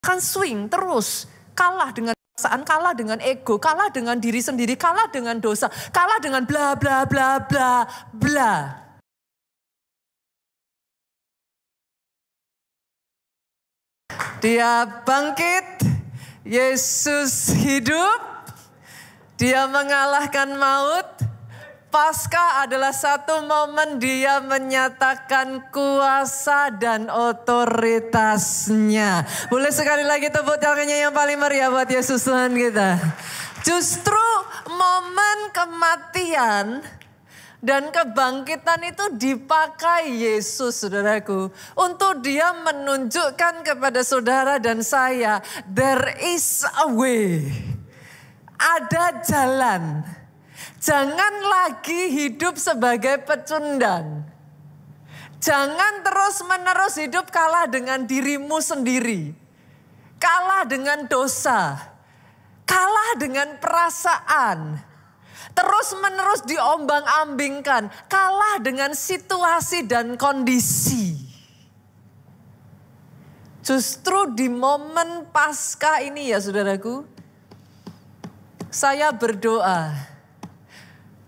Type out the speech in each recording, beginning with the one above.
akan swing terus. Kalah dengan perasaan, kalah dengan ego, kalah dengan diri sendiri, kalah dengan dosa, kalah dengan bla bla bla bla bla. Dia bangkit, Yesus hidup, dia mengalahkan maut. Paskah adalah satu momen dia menyatakan kuasa dan otoritasnya. Boleh sekali lagi tepuk tangannya yang paling meriah buat Yesus Tuhan kita. Justru momen kematian dan kebangkitan itu dipakai Yesus, saudaraku. Untuk dia menunjukkan kepada saudara dan saya, there is a way. Ada jalan. Jangan lagi hidup sebagai pecundang. Jangan terus-menerus hidup kalah dengan dirimu sendiri. Kalah dengan dosa. Kalah dengan perasaan. Terus-menerus diombang-ambingkan. Kalah dengan situasi dan kondisi. Justru di momen Paskah ini ya saudaraku. Saya berdoa.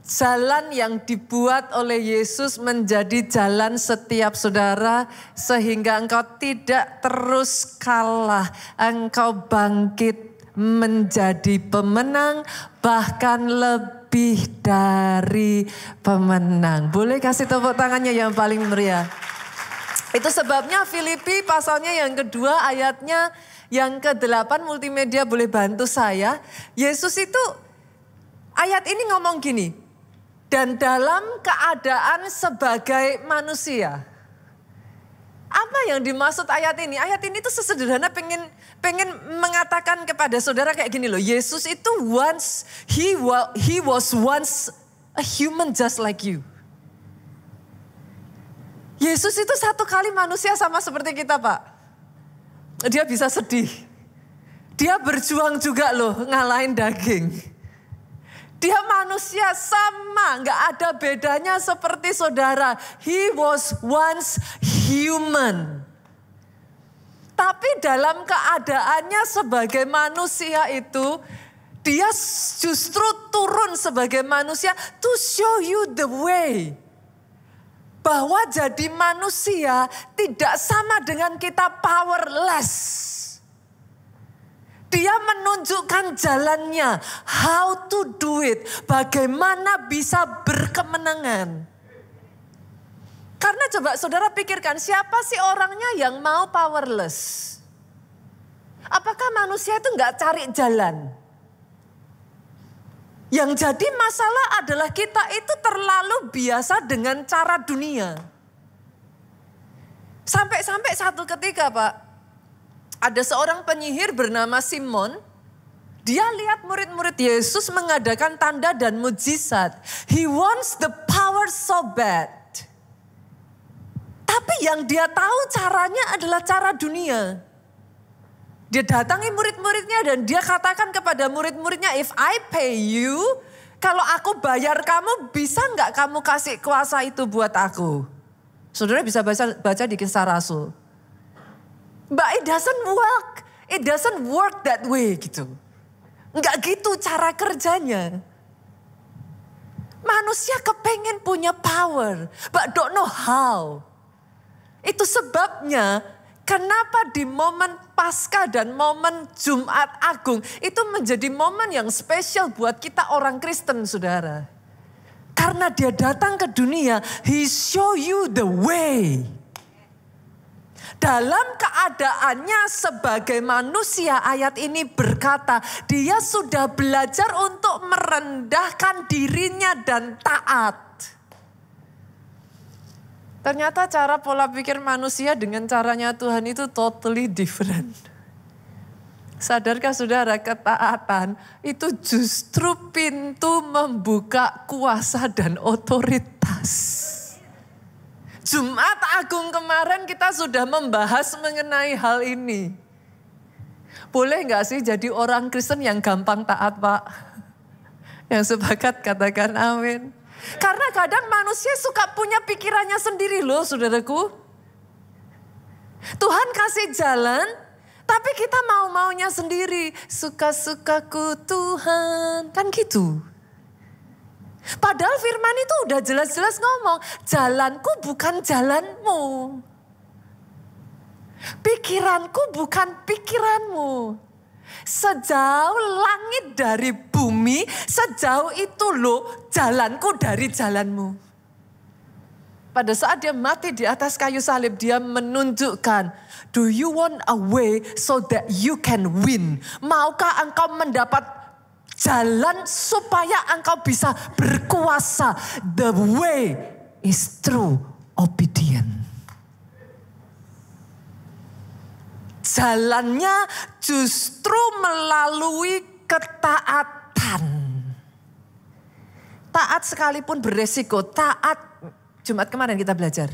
Jalan yang dibuat oleh Yesus menjadi jalan setiap saudara. Sehingga engkau tidak terus kalah. Engkau bangkit menjadi pemenang. Bahkan lebih dari pemenang. Boleh kasih tepuk tangannya yang paling meriah. Itu sebabnya Filipi pasalnya yang kedua ayatnya yang ke-8 multimedia boleh bantu saya. Yesus itu ayat ini ngomong gini. Dan dalam keadaan sebagai manusia. Apa yang dimaksud ayat ini? Ayat ini tuh sesederhana pengen mengatakan kepada saudara kayak gini loh. Yesus itu he was once a human just like you. Yesus itu satu kali manusia sama seperti kita, Pak. Dia bisa sedih. Dia berjuang juga loh ngalahin daging. Dia manusia sama, gak ada bedanya seperti saudara. He was once human. Tapi dalam keadaannya sebagai manusia itu, dia justru turun sebagai manusia to show you the way. Bahwa jadi manusia tidak sama dengan kita powerless. Dia menunjukkan jalannya, how to do it, bagaimana bisa berkemenangan. Karena coba saudara pikirkan, siapa sih orangnya yang mau powerless? Apakah manusia itu nggak cari jalan? Yang jadi masalah adalah kita itu terlalu biasa dengan cara dunia. Sampai-sampai satu ketika Pak, ada seorang penyihir bernama Simon. Dia lihat murid-murid Yesus mengadakan tanda dan mujizat. He wants the power so bad. Tapi yang dia tahu caranya adalah cara dunia. Dia datangi murid-muridnya dan dia katakan kepada murid-muridnya, if I pay you, kalau aku bayar kamu, bisa nggak kamu kasih kuasa itu buat aku? Saudara bisa baca di Kisah Rasul. But it doesn't work. It doesn't work that way gitu. Enggak gitu cara kerjanya. Manusia kepengen punya power, but don't know how. Itu sebabnya kenapa di momen Paskah dan momen Jumat Agung itu menjadi momen yang spesial buat kita orang Kristen, saudara. Karena dia datang ke dunia, he show you the way. Dalam keadaannya sebagai manusia, ayat ini berkata, dia sudah belajar untuk merendahkan dirinya dan taat. Ternyata cara pola pikir manusia dengan caranya Tuhan itu totally different. Sadarkah saudara, ketaatan itu justru pintu membuka kuasa dan otoritas. Jumat Agung kemarin kita sudah membahas mengenai hal ini. Boleh gak sih jadi orang Kristen yang gampang taat, Pak? Yang sepakat katakan amin. Karena kadang manusia suka punya pikirannya sendiri loh, saudaraku. Tuhan kasih jalan, Tapi kita mau-maunya sendiri. Suka-sukaku Tuhan. Kan gitu. Padahal firman itu udah jelas-jelas ngomong. Jalanku bukan jalanmu. Pikiranku bukan pikiranmu. Sejauh langit dari bumi, sejauh itu loh jalanku dari jalanmu. Pada saat dia mati di atas kayu salib, dia menunjukkan, do you want a way so that you can win? Maukah engkau mendapat jalan supaya engkau bisa berkuasa? The way is through obedience. Jalannya justru melalui ketaatan. Taat sekalipun beresiko, taat. Jumat kemarin kita belajar.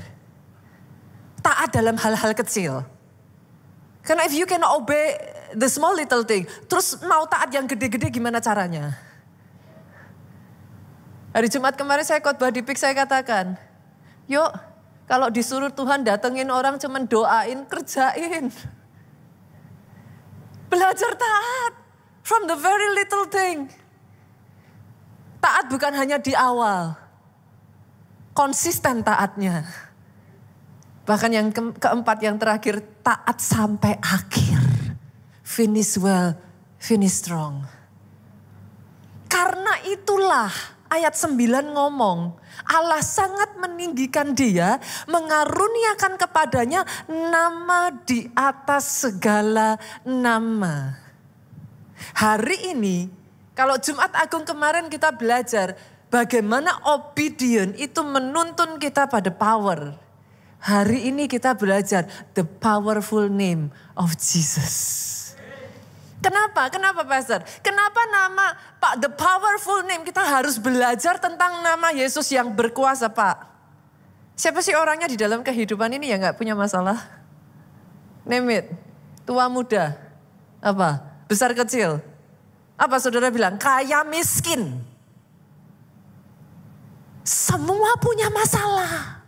Taat dalam hal-hal kecil. Karena if you can obey the small little thing, terus mau taat yang gede-gede gimana caranya? Hari Jumat kemarin saya khotbah di PIK, saya katakan, yuk kalau disuruh Tuhan datengin orang cuman doain, kerjain. Belajar taat from the very little thing. Taat bukan hanya di awal. Konsisten taatnya. Bahkan yang keempat, yang terakhir, taat sampai akhir. Finish well, finish strong. Karena itulah ayat 9 ngomong, Allah sangat meninggikan dia, mengaruniakan kepadanya nama di atas segala nama. Hari ini, kalau Jumat Agung kemarin kita belajar, bagaimana obedient itu menuntun kita pada power. Hari ini kita belajar the powerful name of Jesus. Kenapa? Kenapa Pastor? Kenapa nama Pak the powerful name? Kita harus belajar tentang nama Yesus yang berkuasa Pak. Siapa sih orangnya di dalam kehidupan ini yang gak punya masalah? Name it. Tua muda. Apa? Besar kecil. Apa saudara bilang? Kaya miskin. Semua punya masalah.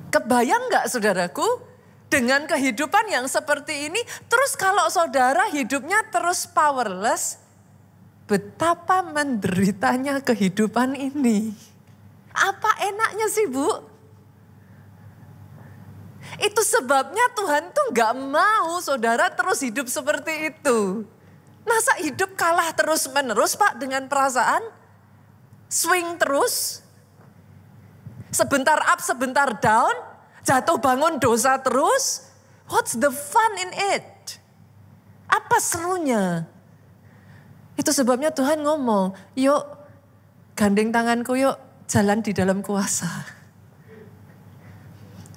Kebayang gak saudaraku? Dengan kehidupan yang seperti ini. Terus kalau saudara hidupnya terus powerless. Betapa menderitanya kehidupan ini. Apa enaknya sih Bu? Itu sebabnya Tuhan tuh gak mau saudara terus hidup seperti itu. Masa hidup kalah terus menerus Pak dengan perasaan? Swing terus? Sebentar up, sebentar down? Jatuh bangun dosa terus? What's the fun in it? Apa serunya? Itu sebabnya Tuhan ngomong, yuk gandeng tanganku yuk jalan di dalam kuasa.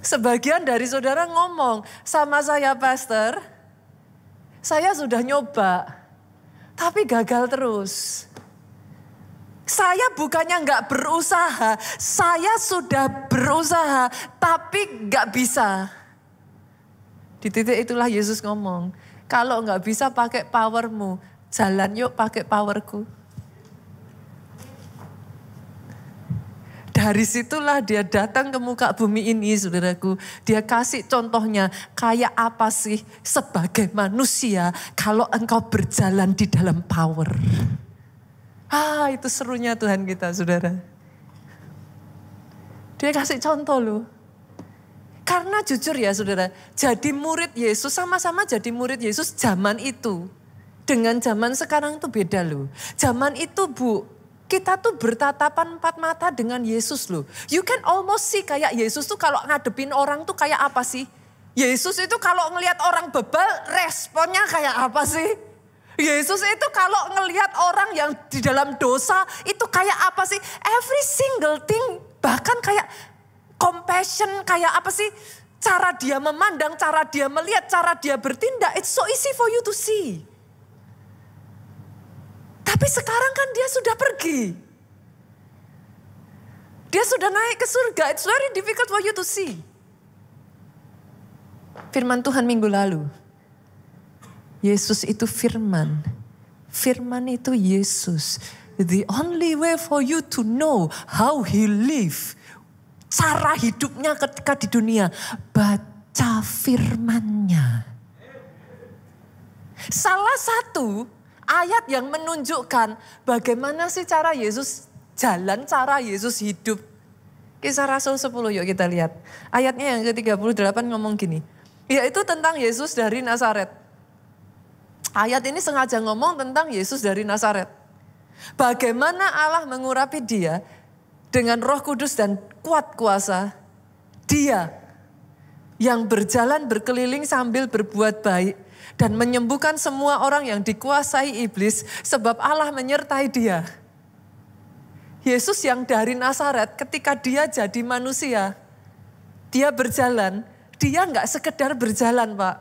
Sebagian dari saudara ngomong sama saya Pastor, saya sudah nyoba. Tapi gagal terus. Saya bukannya gak berusaha. Saya sudah berusaha. Tapi gak bisa. Di titik itulah Yesus ngomong. Kalau gak bisa pakai powermu. Jalan yuk pakai powerku. Dari situlah dia datang ke muka bumi ini saudaraku. Dia kasih contohnya kayak apa sih sebagai manusia kalau engkau berjalan di dalam power. Itu serunya Tuhan kita saudara. Dia kasih contoh loh. Karena jujur ya saudara, jadi murid Yesus sama-sama jadi murid Yesus zaman itu. Dengan zaman sekarang tuh beda loh. Zaman itu Bu, kita tuh bertatapan empat mata dengan Yesus loh. You can almost see kayak Yesus tuh kalau ngadepin orang tuh kayak apa sih? Yesus itu kalau ngelihat orang bebal responnya kayak apa sih? Yesus itu kalau ngelihat orang yang di dalam dosa itu kayak apa sih? Every single thing, bahkan kayak compassion, kayak apa sih? Cara dia memandang, cara dia melihat, cara dia bertindak, it's so easy for you to see. Tapi sekarang kan dia sudah pergi. Dia sudah naik ke surga. It's very difficult for you to see. Firman Tuhan minggu lalu. Yesus itu firman. Firman itu Yesus. The only way for you to know how he live. Cara hidupnya ketika di dunia, baca firman-Nya. Salah satu ayat yang menunjukkan bagaimana sih cara Yesus jalan, cara Yesus hidup. Kisah Rasul 10 yuk kita lihat. Ayatnya yang ke-38 ngomong gini. Yaitu tentang Yesus dari Nazaret. Ayat ini sengaja ngomong tentang Yesus dari Nazaret. Bagaimana Allah mengurapi dia dengan Roh Kudus dan kuat kuasa. Dia yang berjalan berkeliling sambil berbuat baik dan menyembuhkan semua orang yang dikuasai iblis sebab Allah menyertai dia. Yesus yang dari Nazaret ketika dia jadi manusia, dia berjalan, dia nggak sekedar berjalan Pak.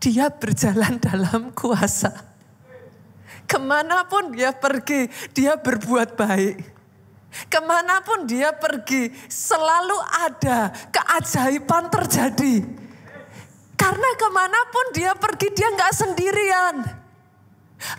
Dia berjalan dalam kuasa. Kemanapun dia pergi, dia berbuat baik. Kemanapun dia pergi, selalu ada keajaiban terjadi. Karena kemanapun dia pergi, dia nggak sendirian.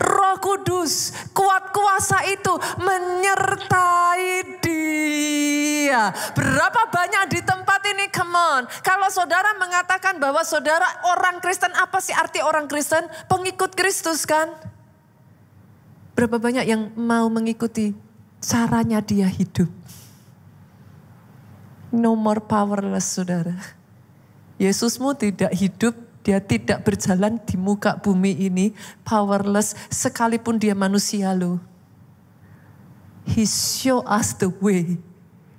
Roh Kudus, kuat kuasa itu menyertai dia. Berapa banyak di tempat ini, come on. Kalau saudara mengatakan bahwa saudara orang Kristen, apa sih arti orang Kristen? Pengikut Kristus kan? Berapa banyak yang mau mengikuti caranya dia hidup? No more powerless, saudara. Yesusmu tidak hidup, dia tidak berjalan di muka bumi ini powerless sekalipun dia manusia loh. He show us the way.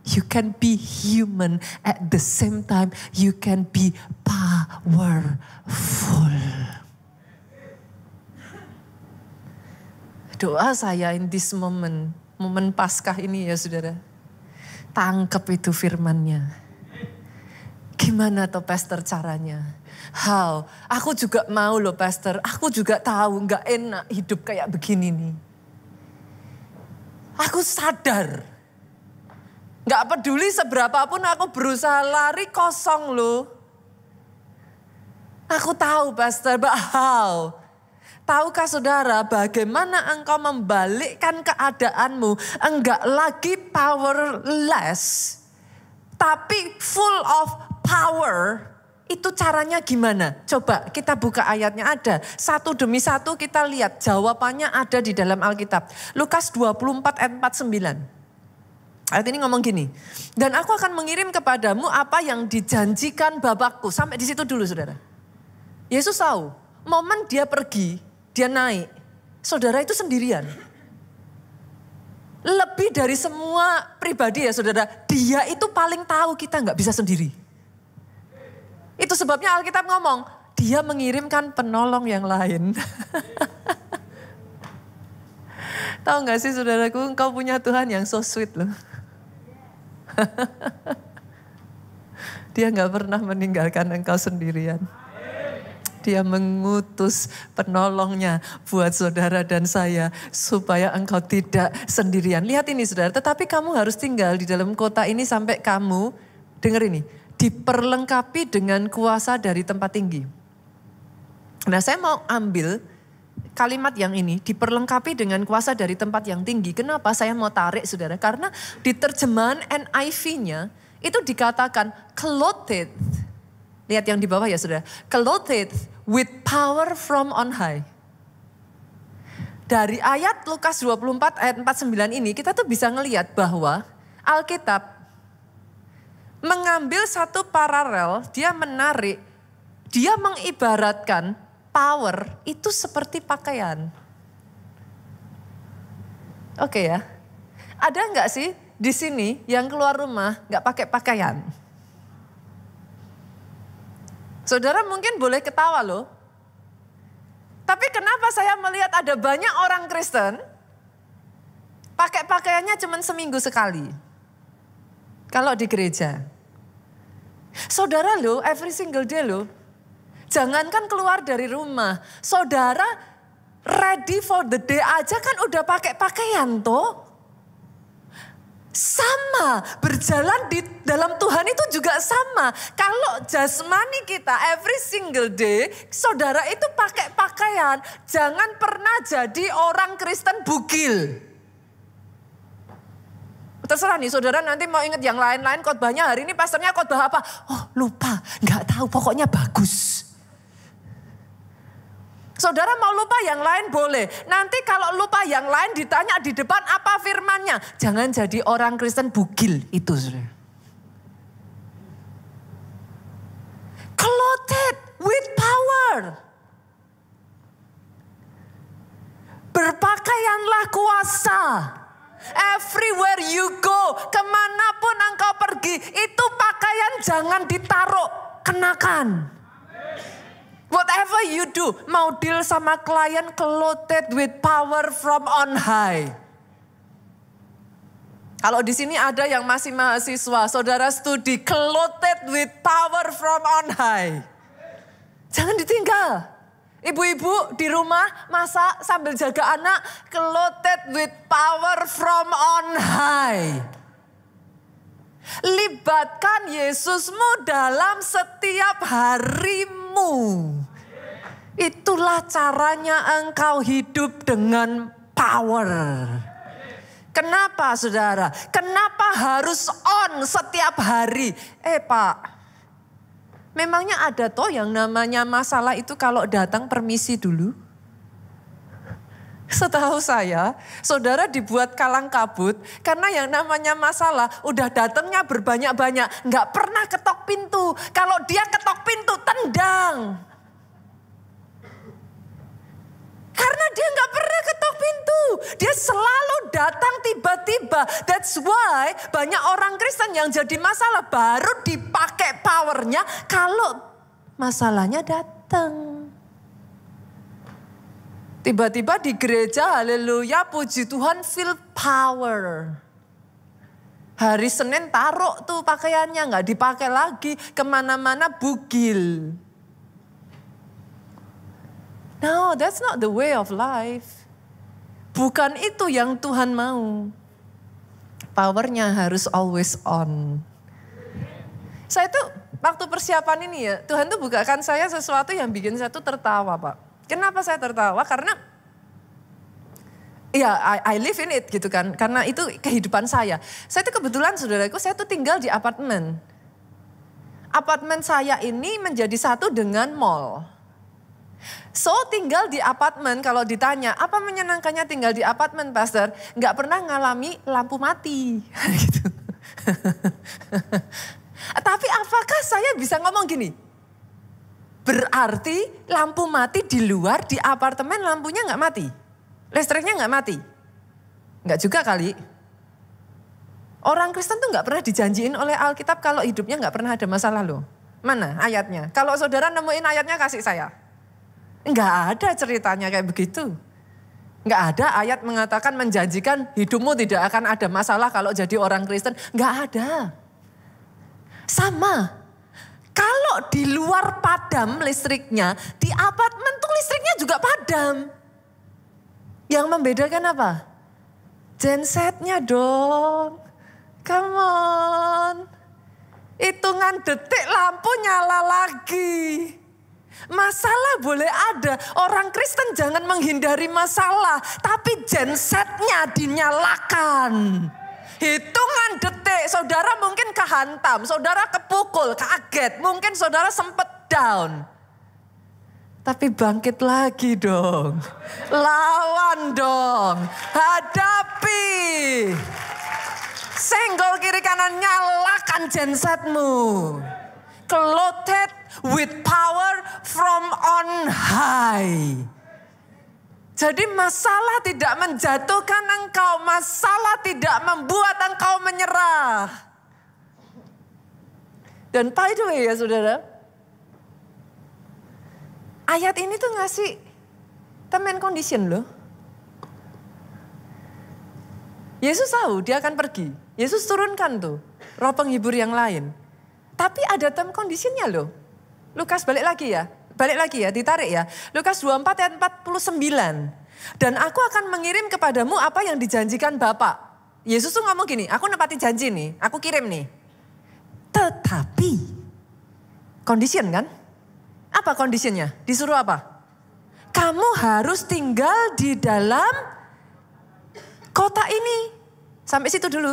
You can be human at the same time you can be powerful. Doa saya in this moment, momen Paskah ini ya saudara. Tangkap itu firman-Nya. Gimana toh pastor caranya? How? Aku juga mau loh pastor. Aku juga tahu gak enak hidup kayak begini nih. Aku sadar. Gak peduli seberapapun aku berusaha lari kosong loh. Aku tahu pastor, but how? Tahukah saudara bagaimana engkau membalikkan keadaanmu? Enggak lagi powerless, tapi full of power. Itu caranya gimana? Coba kita buka ayatnya ada. Satu demi satu kita lihat jawabannya ada di dalam Alkitab. Lukas 24 ayat 49. Ayat ini ngomong gini. Dan aku akan mengirim kepadamu apa yang dijanjikan Bapakku. Sampai di situ dulu saudara. Yesus tahu momen dia pergi. Dia naik, saudara itu sendirian. Lebih dari semua pribadi ya saudara, dia itu paling tahu kita nggak bisa sendiri. Itu sebabnya Alkitab ngomong, dia mengirimkan penolong yang lain. Tahu nggak sih saudaraku, engkau punya Tuhan yang so sweet loh. Dia nggak pernah meninggalkan engkau sendirian. Dia mengutus penolongnya buat saudara dan saya supaya engkau tidak sendirian. Lihat ini saudara, tetapi kamu harus tinggal di dalam kota ini sampai kamu, dengar ini, diperlengkapi dengan kuasa dari tempat tinggi. Nah saya mau ambil kalimat yang ini, diperlengkapi dengan kuasa dari tempat yang tinggi. Kenapa saya mau tarik saudara? Karena di terjemahan NIV-nya itu dikatakan clothed. Lihat yang di bawah ya saudara. Clothed with power from on high. Dari ayat Lukas 24 ayat 49 ini kita tuh bisa ngelihat bahwa Alkitab mengambil satu paralel, dia menarik, dia mengibaratkan power itu seperti pakaian. Oke ya. Ada nggak sih di sini yang keluar rumah nggak pakai pakaian? Saudara mungkin boleh ketawa loh. Tapi kenapa saya melihat ada banyak orang Kristen pakai pakaiannya cuma seminggu sekali. Kalau di gereja. Saudara loh, every single day loh. Jangankan keluar dari rumah. Saudara ready for the day aja kan udah pakai pakaian toh. Sama, berjalan di dalam Tuhan itu juga sama. Kalau jasmani kita every single day, saudara itu pakai pakaian. Jangan pernah jadi orang Kristen bugil. Terserah nih saudara nanti mau ingat yang lain-lain khotbahnya hari ini pastornya khotbah apa. Oh lupa, gak tahu pokoknya bagus. Saudara mau lupa yang lain boleh. Nanti kalau lupa yang lain ditanya di depan apa firmannya. Jangan jadi orang Kristen bugil itu saudara. Clothed with power. Berpakaianlah kuasa. Everywhere you go, kemanapun engkau pergi, itu pakaian jangan ditaruh, kenakan. Whatever you do, mau deal sama klien, clothed with power from on high. Kalau di sini ada yang masih mahasiswa, saudara studi, clothed with power from on high. Jangan ditinggal. Ibu-ibu di rumah masak sambil jaga anak, clothed with power from on high. Libatkan Yesusmu dalam setiap harimu. Itulah caranya engkau hidup dengan power. Kenapa saudara? Kenapa harus on setiap hari? Pak, memangnya ada toh yang namanya masalah itu kalau datang permisi dulu? Setahu saya, saudara dibuat kalang kabut karena yang namanya masalah udah datangnya berbanyak-banyak. Nggak pernah ketok pintu. Kalau dia ketok pintu, tendang. Karena dia nggak pernah ketok pintu. Dia selalu datang tiba-tiba. That's why banyak orang Kristen yang jadi masalah baru dipakai powernya kalau masalahnya datang. Tiba-tiba di gereja, haleluya, puji Tuhan, feel power. Hari Senin taruh tuh pakaiannya, nggak dipakai lagi, kemana-mana bugil. No, that's not the way of life. Bukan itu yang Tuhan mau. Powernya harus always on. Saya tuh waktu persiapan ini ya, Tuhan tuh bukakan saya sesuatu yang bikin saya tuh tertawa, Pak. Kenapa saya tertawa? Karena ya I live in it gitu kan. Karena itu kehidupan saya. Saya tuh kebetulan saudaraku, saya tuh tinggal di apartemen. Apartemen saya ini menjadi satu dengan mall. So tinggal di apartemen, kalau ditanya apa menyenangkannya tinggal di apartemen pastor? Gak pernah ngalami lampu mati. Gitu. Tapi apakah saya bisa ngomong gini? Berarti lampu mati di luar, di apartemen lampunya gak mati? Listriknya gak mati? Gak juga kali. Orang Kristen tuh gak pernah dijanjiin oleh Alkitab kalau hidupnya gak pernah ada masalah loh. Mana ayatnya? Kalau saudara nemuin ayatnya kasih saya. Gak ada ceritanya kayak begitu. Gak ada ayat mengatakan menjanjikan hidupmu tidak akan ada masalah kalau jadi orang Kristen. Gak ada. Sama. Kalau di luar padam listriknya, di apartemen tuh listriknya juga padam. Yang membedakan apa? Gensetnya dong. Come on. Hitungan detik lampu nyala lagi. Masalah boleh ada. Orang Kristen jangan menghindari masalah. Tapi gensetnya dinyalakan. Hitungan detik, saudara mungkin kehantam, saudara kepukul, kaget, mungkin saudara sempat down. Tapi bangkit lagi dong, lawan dong, hadapi. Senggol kiri kanan, nyalakan gensetmu. Clothed with power from on high. Jadi masalah tidak menjatuhkan engkau, masalah tidak membuat engkau menyerah. Dan by the way ya saudara, ayat ini tuh ngasih term and condition loh. Yesus tahu dia akan pergi, Yesus turunkan tuh roh penghibur yang lain. Tapi ada term conditionnya loh. Lukas balik lagi ya, ditarik ya. Lukas 24 ayat 49. Dan aku akan mengirim kepadamu apa yang dijanjikan Bapa. Yesus tuh ngomong gini, aku nepati janji nih, aku kirim nih. Tetapi, condition kan? Apa conditionnya? Disuruh apa? Kamu harus tinggal di dalam kota ini. Sampai situ dulu.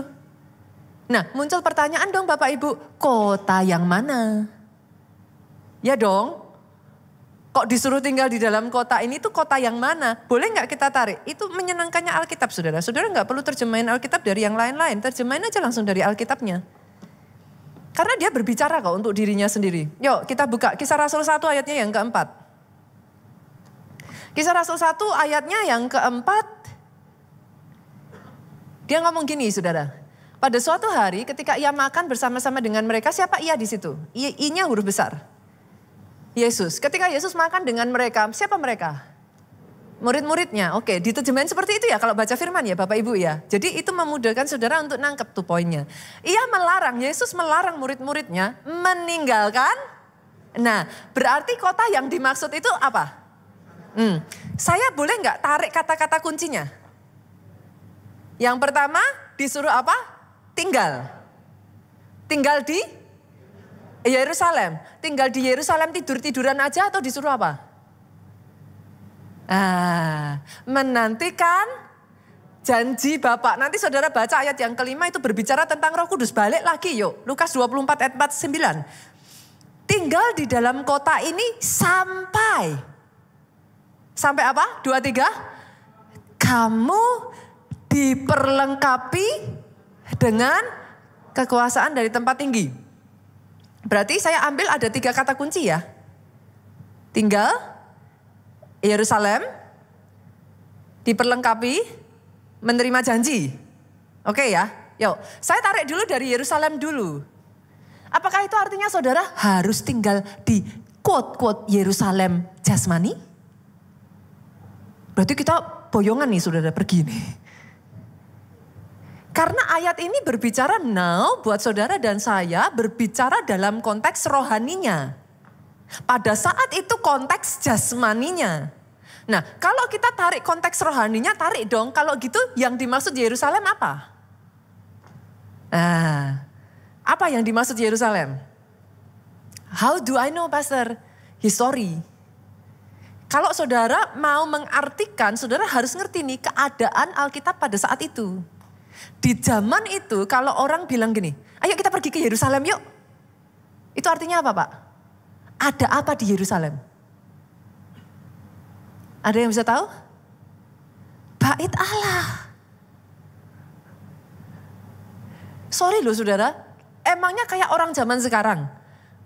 Nah, muncul pertanyaan dong Bapak Ibu, kota yang mana? Ya dong. Kok disuruh tinggal di dalam kota ini tuh kota yang mana? Boleh nggak kita tarik? Itu menyenangkannya Alkitab saudara. Saudara nggak perlu terjemahin Alkitab dari yang lain-lain. Terjemahin aja langsung dari Alkitabnya. Karena dia berbicara kok untuk dirinya sendiri. Yuk kita buka Kisah Rasul 1 ayatnya yang keempat. Kisah Rasul 1 ayatnya yang keempat. Dia ngomong gini saudara. Pada suatu hari ketika ia makan bersama-sama dengan mereka, siapa ia di situ? I-nya huruf besar. Yesus. Ketika Yesus makan dengan mereka, siapa mereka? Murid-muridnya. Oke, diterjemahin seperti itu ya kalau baca firman ya Bapak Ibu ya. Jadi itu memudahkan saudara untuk nangkep tuh poinnya. Ia melarang, Yesus melarang murid-muridnya meninggalkan. Nah, berarti kota yang dimaksud itu apa? Saya boleh nggak tarik kata-kata kuncinya? Yang pertama disuruh apa? Tinggal. Tinggal di Yerusalem. Tinggal di Yerusalem tidur-tiduran aja atau disuruh apa? Menantikan janji Bapa. Nanti saudara baca ayat yang kelima itu berbicara tentang Roh Kudus. Balik lagi yuk. Lukas 24 ayat 49. Tinggal di dalam kota ini sampai apa? 23. Kamu diperlengkapi dengan kekuasaan dari tempat tinggi. Berarti saya ambil ada 3 kata kunci ya. Tinggal, Yerusalem, diperlengkapi, menerima janji. Oke ya, yuk. Saya tarik dulu dari Yerusalem dulu. Apakah itu artinya saudara harus tinggal di quote-quote Yerusalem jasmani? Berarti kita boyongan nih saudara pergi nih. Karena ayat ini berbicara now buat saudara dan saya berbicara dalam konteks rohaninya. Pada saat itu konteks jasmaninya. Nah kalau kita tarik konteks rohaninya tarik dong. Kalau gitu yang dimaksud Yerusalem apa? Apa yang dimaksud Yerusalem? How do I know Pastor? History. Kalau saudara mau mengartikan saudara harus ngerti nih keadaan Alkitab pada saat itu. Di zaman itu kalau orang bilang gini, ayo kita pergi ke Yerusalem yuk. Itu artinya apa Pak? Ada apa di Yerusalem? Ada yang bisa tahu? Bait Allah. Sorry loh saudara, emangnya kayak orang zaman sekarang.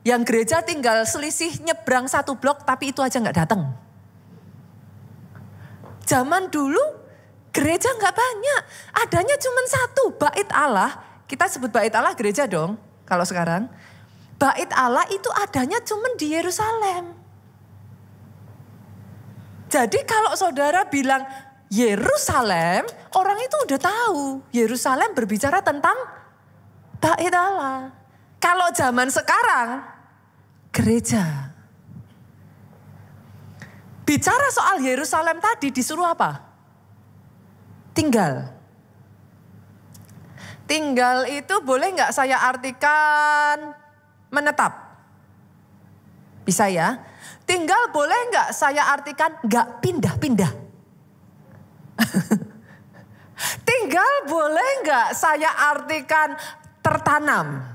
Yang gereja tinggal selisih nyebrang 1 blok tapi itu aja gak datang. Zaman dulu gereja gak banyak, adanya cuma 1, bait Allah. Kita sebut bait Allah gereja dong, kalau sekarang. Bait Allah itu adanya cuma di Yerusalem. Jadi kalau saudara bilang Yerusalem, orang itu udah tahu. Yerusalem berbicara tentang bait Allah. Kalau zaman sekarang, gereja. Bicara soal Yerusalem tadi disuruh apa? Tinggal. Tinggal itu boleh nggak saya artikan menetap? Bisa ya. Tinggal boleh nggak saya artikan nggak pindah-pindah? Tinggal boleh nggak saya artikan tertanam?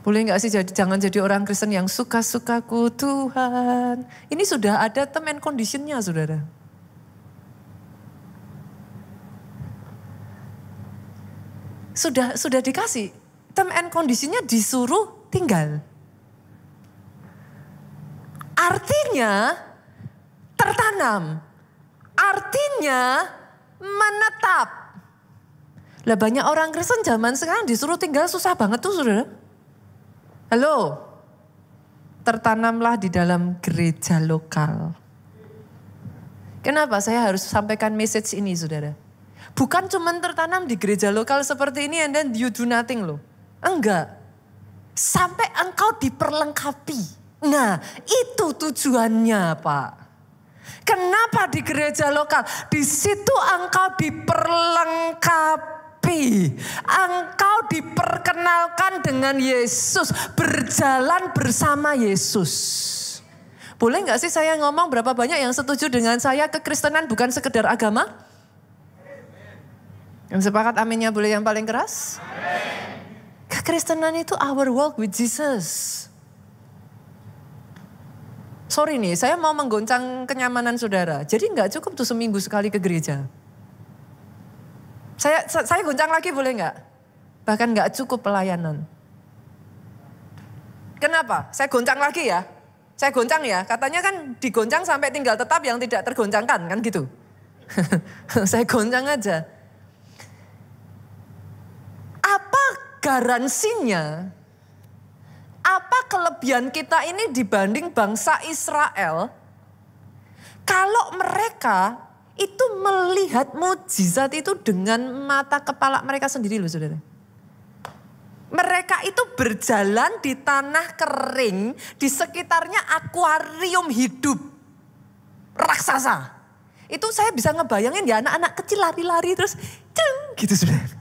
Boleh nggak sih jangan jadi orang Kristen yang suka-sukaku Tuhan. Ini sudah ada term and conditionnya saudara. Sudah dikasih term and conditionnya disuruh tinggal. Artinya tertanam. Artinya menetap. Lah banyak orang Kristen zaman sekarang disuruh tinggal susah banget tuh saudara. Halo, tertanamlah di dalam gereja lokal. Kenapa saya harus sampaikan message ini saudara? Bukan cuma tertanam di gereja lokal seperti ini and then you do nothing loh. Enggak. Sampai engkau diperlengkapi. Nah itu tujuannya Pak. Kenapa di gereja lokal? Di situ engkau diperlengkapi. Engkau diperkenalkan dengan Yesus, berjalan bersama Yesus. Boleh gak sih saya ngomong berapa banyak yang setuju dengan saya kekristenan bukan sekedar agama? Yang sepakat aminnya boleh yang paling keras? Amin. Kekristenan itu our walk with Jesus. Sorry nih, saya mau menggoncang kenyamanan saudara. Jadi nggak cukup tuh seminggu sekali ke gereja. Saya goncang lagi boleh nggak? Bahkan nggak cukup pelayanan. Kenapa? Saya goncang lagi ya. Saya goncang ya, katanya kan digoncang sampai tinggal tetap yang tidak tergoncangkan kan gitu. Saya goncang aja. Apa garansinya? Apa kelebihan kita ini dibanding bangsa Israel? Kalau mereka itu melihat mukjizat itu dengan mata kepala mereka sendiri loh saudara. Mereka itu berjalan di tanah kering, di sekitarnya akuarium hidup raksasa. Itu saya bisa ngebayangin ya anak-anak kecil lari-lari terus ceng gitu saudara.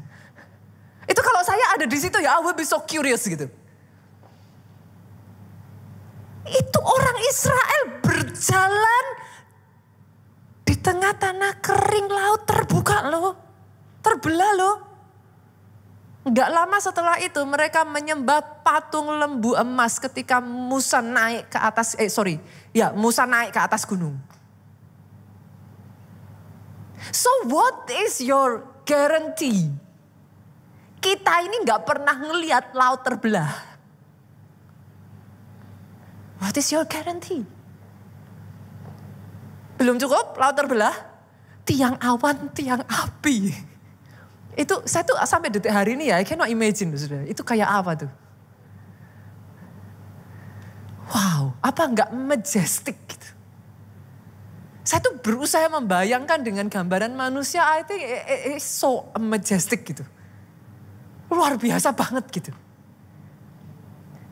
Itu kalau saya ada di situ ya I will be so curious gitu. Itu orang Israel berjalan di tengah tanah kering, laut terbuka loh. Terbelah loh. Gak lama setelah itu mereka menyembah patung lembu emas ketika Musa naik ke atas, Musa naik ke atas gunung. So what is your guarantee? Kita ini gak pernah ngelihat laut terbelah. What is your guarantee? Belum cukup laut terbelah, tiang awan, tiang api. Itu saya tuh sampai detik hari ini ya, I cannot imagine saudara. Itu kayak apa tuh? Wow, apa enggak majestic gitu. Saya tuh berusaha membayangkan dengan gambaran manusia, I think it's so majestic gitu. Luar biasa banget gitu.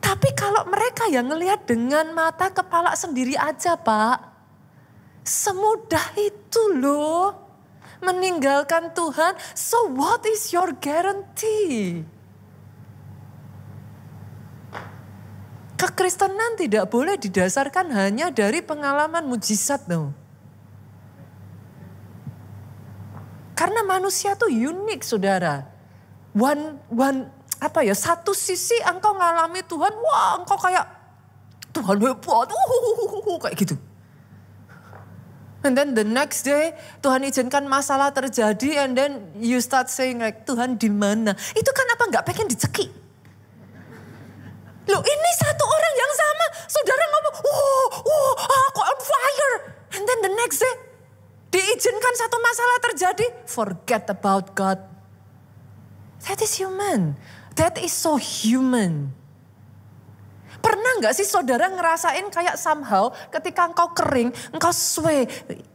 Tapi kalau mereka yang ngelihat dengan mata kepala sendiri aja Pak. Semudah itu loh. Meninggalkan Tuhan. So what is your guarantee? Kekristenan tidak boleh didasarkan hanya dari pengalaman mujizat no. Karena manusia tuh unik saudara. Satu sisi engkau ngalami Tuhan, wah engkau kayak Tuhan hebat, kayak gitu. And then the next day Tuhan izinkan masalah terjadi and then you start saying like Tuhan di mana? Itu kan apa nggak pengen dicekik? Loh ini satu orang yang sama, saudara ngomong, aku on fire. And then the next day diizinkan satu masalah terjadi, forget about God. That is human. That is so human. Pernah gak sih saudara ngerasain kayak somehow ketika engkau kering, engkau sway,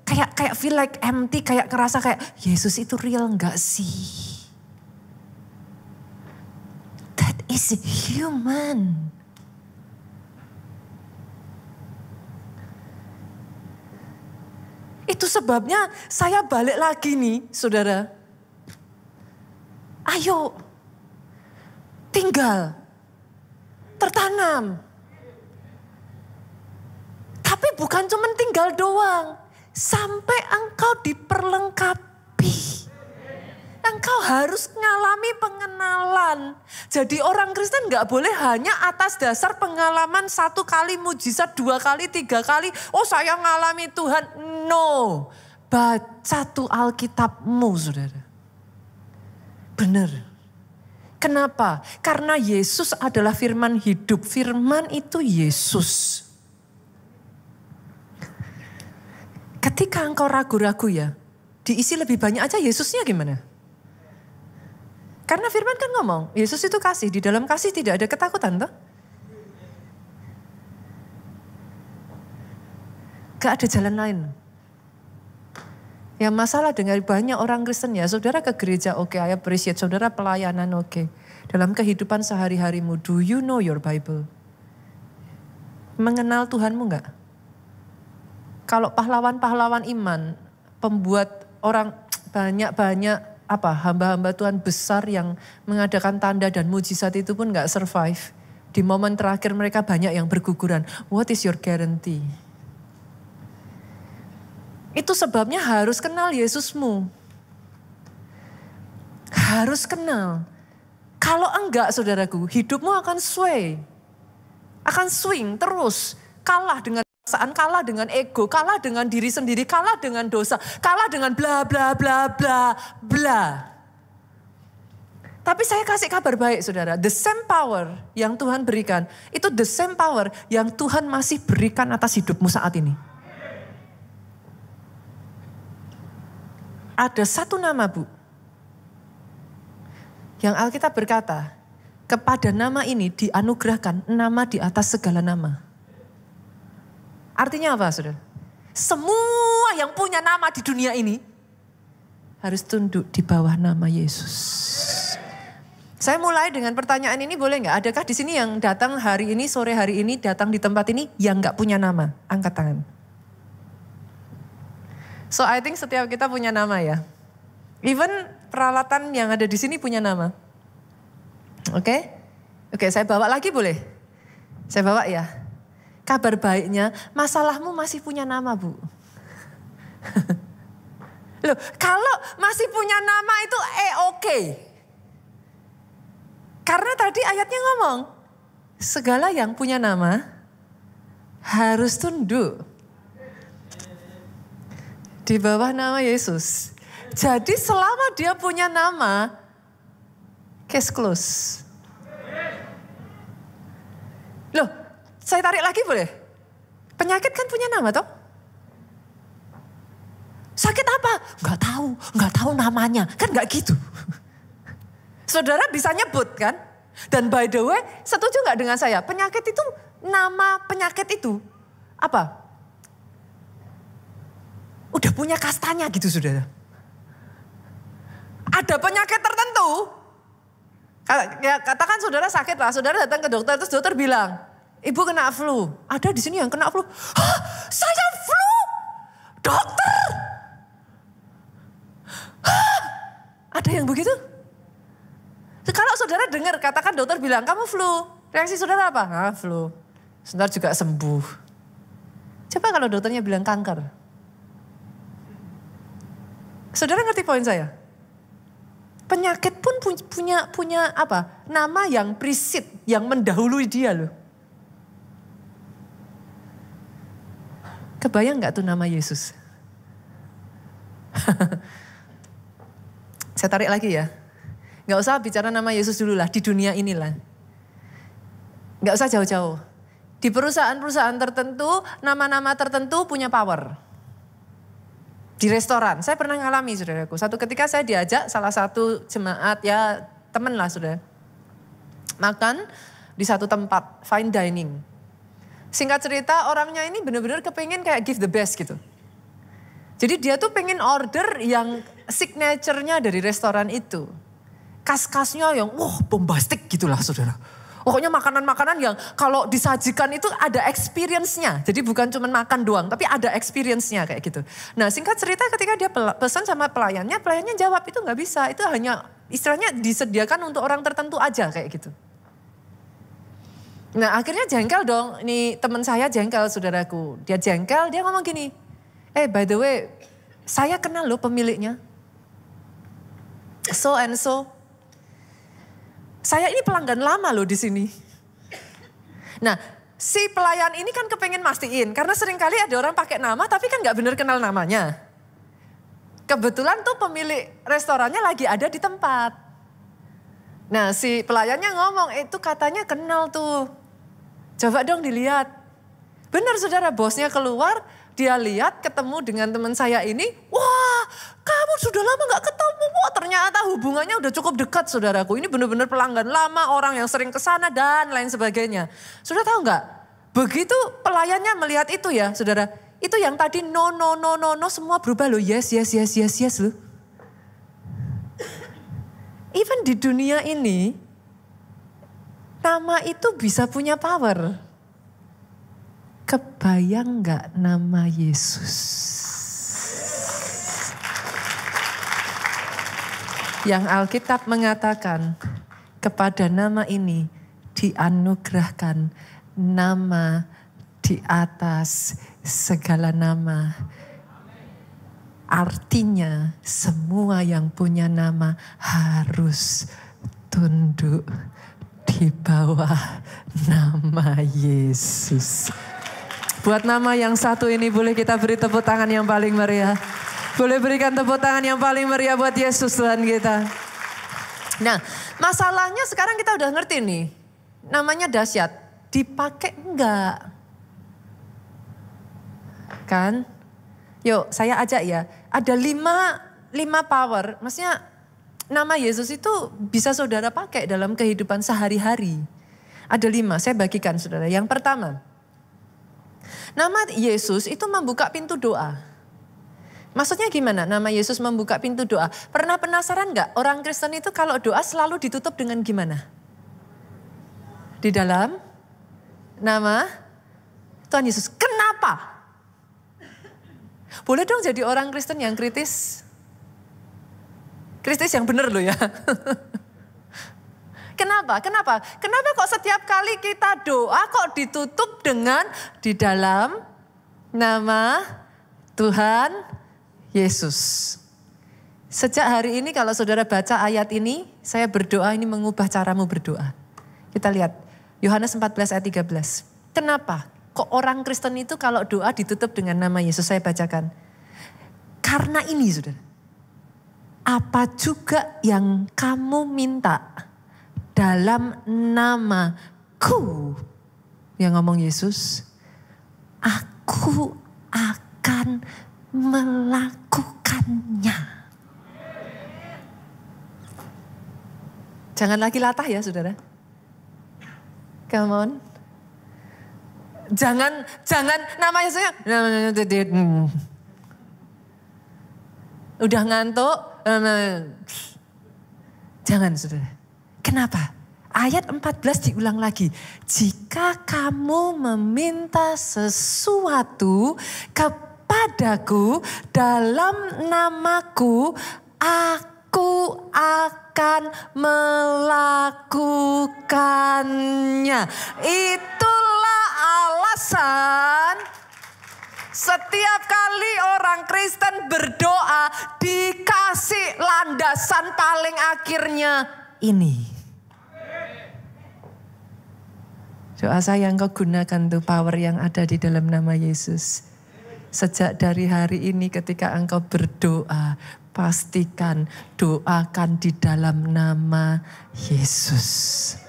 kayak feel like empty, kayak ngerasa kayak Yesus itu real gak sih? That is human. Itu sebabnya saya balik lagi nih saudara. Ayo. Tinggal, tertanam. Tapi bukan cuma tinggal doang. Sampai engkau diperlengkapi. Engkau harus ngalami pengenalan. Jadi orang Kristen gak boleh hanya atas dasar pengalaman 1 kali mujizat, 2 kali, 3 kali. Oh saya ngalami Tuhan. No. Baca tuh Alkitabmu saudara. Benar. Kenapa? Karena Yesus adalah firman hidup. Firman itu Yesus. Ketika engkau ragu-ragu ya, diisi lebih banyak aja Yesusnya gimana? Karena firman kan ngomong, Yesus itu kasih. Di dalam kasih tidak ada ketakutan toh? Gak ada jalan lain. Yang masalah dengan banyak orang Kristen ya, saudara ke gereja oke, I appreciate, saudara pelayanan oke. Dalam kehidupan sehari-harimu, do you know your Bible? Mengenal Tuhanmu enggak? Kalau pahlawan-pahlawan iman, pembuat orang banyak hamba-hamba Tuhan besar yang mengadakan tanda dan mujizat itu pun enggak survive. Di momen terakhir mereka banyak yang berguguran. What is your guarantee? Itu sebabnya harus kenal Yesusmu. Harus kenal. Kalau enggak saudaraku, hidupmu akan sway. Akan swing terus. Kalah dengan perasaan, kalah dengan ego, kalah dengan diri sendiri, kalah dengan dosa, kalah dengan bla bla bla bla bla. Tapi saya kasih kabar baik saudara, the same power yang Tuhan berikan, itu the same power yang Tuhan masih berikan atas hidupmu saat ini. Ada satu nama Bu, yang Alkitab berkata, kepada nama ini dianugerahkan nama di atas segala nama. Artinya apa saudara? Semua yang punya nama di dunia ini harus tunduk di bawah nama Yesus. Saya mulai dengan pertanyaan ini, boleh nggak? Adakah di sini yang datang hari ini, sore hari ini, datang di tempat ini yang nggak punya nama? Angkat tangan. So I think setiap kita punya nama ya. Even peralatan yang ada di sini punya nama. Oke, saya bawa lagi boleh? Saya bawa ya. Kabar baiknya, masalahmu masih punya nama Bu. Loh, kalau masih punya nama itu oke. Karena tadi ayatnya ngomong, segala yang punya nama harus tunduk di bawah nama Yesus. Jadi selama dia punya nama, case close. Loh, saya tarik lagi boleh? Penyakit kan punya nama toh? Sakit apa? Nggak tahu namanya. Kan nggak gitu. Saudara bisa nyebut kan? Dan by the way, setuju nggak dengan saya? Penyakit itu, nama penyakit itu apa? Udah punya kastanya gitu saudara. Ada penyakit tertentu. Ya, katakan saudara sakit lah, saudara datang ke dokter, terus dokter bilang, ibu kena flu. Ada di sini yang kena flu. Hah, saya flu? Dokter? Hah, ada yang begitu? Kalau saudara dengar, katakan dokter bilang, kamu flu. Reaksi saudara apa? Flu. Sebentar juga sembuh. Coba kalau dokternya bilang kanker. Saudara ngerti poin saya? Penyakit pun punya apa? Nama yang prisit, yang mendahului dia loh. Kebayang gak tuh nama Yesus? Saya tarik lagi ya. Gak usah bicara nama Yesus dulu lah, di dunia inilah. Gak usah jauh-jauh. Di perusahaan-perusahaan tertentu, nama-nama tertentu punya power. Di restoran, saya pernah ngalami saudaraku. Satu ketika saya diajak salah satu jemaat, ya temen lah saudara. Makan di satu tempat, fine dining. Singkat cerita orangnya ini benar-benar kepengen kayak give the best gitu. Jadi dia tuh pengen order yang signature-nya dari restoran itu. Kas-kasnya yang bombastik gitulah saudara. Pokoknya makanan-makanan yang kalau disajikan itu ada experience-nya. Jadi bukan cuma makan doang, tapi ada experience-nya kayak gitu. Nah singkat cerita ketika dia pesan sama pelayannya jawab itu nggak bisa. Itu hanya istilahnya disediakan untuk orang tertentu aja kayak gitu. Nah akhirnya jengkel dong, ini teman saya jengkel saudaraku. Dia jengkel, dia ngomong gini, by the way saya kenal loh pemiliknya. So and so. Saya ini pelanggan lama loh di sini. Nah, si pelayan ini kan kepengen mastiin. Karena seringkali ada orang pakai nama tapi kan gak bener kenal namanya. Kebetulan tuh pemilik restorannya lagi ada di tempat. Nah, si pelayannya ngomong, itu katanya kenal tuh. Coba dong dilihat. Bener saudara, bosnya keluar, dia lihat ketemu dengan teman saya ini. Wah, kamu sudah lama gak ketemu. Wah, ternyata hubungannya udah cukup dekat saudaraku. Ini benar-benar pelanggan lama, orang yang sering kesana dan lain sebagainya. Sudah tahu gak? Begitu pelayannya melihat itu ya saudara. Itu yang tadi no semua berubah loh. Yes loh. Even di dunia ini, nama itu bisa punya power. Kebayang gak nama Yesus? Yang Alkitab mengatakan kepada nama ini dianugerahkan nama di atas segala nama. Artinya semua yang punya nama harus tunduk di bawah nama Yesus. Buat nama yang satu ini boleh kita beri tepuk tangan yang paling meriah. Boleh berikan tepuk tangan yang paling meriah buat Yesus Tuhan kita. Nah, masalahnya sekarang kita udah ngerti nih. Namanya dahsyat. Dipakai enggak? Kan? Yuk saya ajak ya. Ada lima power. Maksudnya nama Yesus itu bisa saudara pakai dalam kehidupan sehari-hari. Ada 5, saya bagikan saudara. Yang pertama, nama Yesus itu membuka pintu doa. Maksudnya gimana nama Yesus membuka pintu doa? Pernah penasaran gak orang Kristen itu kalau doa selalu ditutup dengan gimana? Di dalam nama Tuhan Yesus. Kenapa? Boleh dong jadi orang Kristen yang kritis? Kritis yang benar loh ya. Kenapa? Kenapa kok setiap kali kita doa kok ditutup dengan di dalam nama Tuhan Yesus? Sejak hari ini kalau saudara baca ayat ini, saya berdoa ini mengubah caramu berdoa. Kita lihat Yohanes 14 ayat 13. Kenapa? Kok orang Kristen itu kalau doa ditutup dengan nama Yesus? Saya bacakan. Karena ini saudara. Apa juga yang kamu minta dalam namaku. Yang ngomong Yesus. Aku akan melakukannya. Jangan lagi latah ya saudara. Come on. Jangan nama Yesusnya. Udah ngantuk. Jangan saudara. Kenapa? Ayat 14 diulang lagi. Jika kamu meminta sesuatu kepadaku dalam namaku, aku akan melakukannya. Itulah alasan setiap kali orang Kristen berdoa dikasih landasan paling akhirnya ini. Doa saya yang kau gunakan tuh power yang ada di dalam nama Yesus. Sejak dari hari ini ketika engkau berdoa, pastikan doakan di dalam nama Yesus.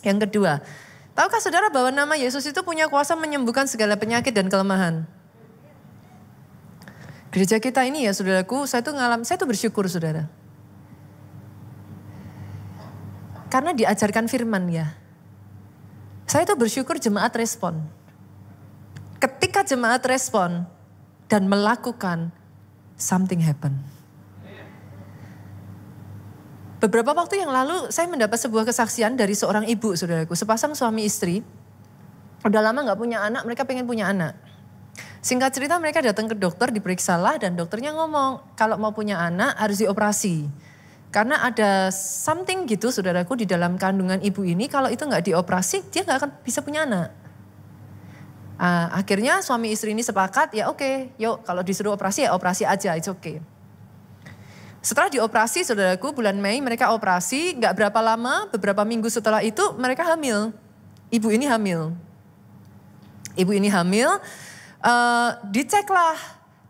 Yang kedua, tahukah saudara bahwa nama Yesus itu punya kuasa menyembuhkan segala penyakit dan kelemahan? Gereja kita ini ya saudaraku, saya tuh bersyukur saudara. Karena diajarkan firman ya. Saya tuh bersyukur jemaat respon. Ketika jemaat respon dan melakukan, something happen. Beberapa waktu yang lalu saya mendapat sebuah kesaksian dari seorang ibu saudaraku. Sepasang suami istri, udah lama gak punya anak, mereka pengen punya anak. Singkat cerita mereka datang ke dokter, diperiksalah dan dokternya ngomong kalau mau punya anak harus dioperasi. Karena ada something gitu saudaraku di dalam kandungan ibu ini, kalau itu gak dioperasi dia gak akan bisa punya anak. Akhirnya suami istri ini sepakat, ya oke, yuk kalau disuruh operasi ya operasi aja, it's okay. Setelah dioperasi saudaraku bulan Mei mereka operasi, gak berapa lama, beberapa minggu setelah itu mereka hamil. Ibu ini hamil. Diceklah,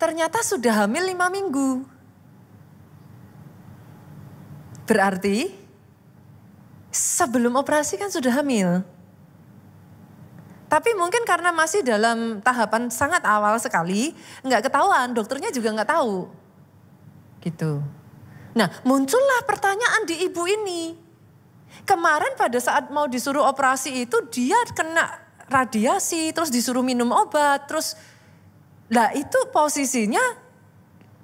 ternyata sudah hamil 5 minggu. Berarti sebelum operasi kan sudah hamil. Tapi mungkin karena masih dalam tahapan sangat awal sekali, nggak ketahuan, dokternya juga nggak tahu. Gitu. Nah muncullah pertanyaan di ibu ini. Kemarin pada saat mau disuruh operasi itu dia kena radiasi, terus disuruh minum obat, terus lah itu posisinya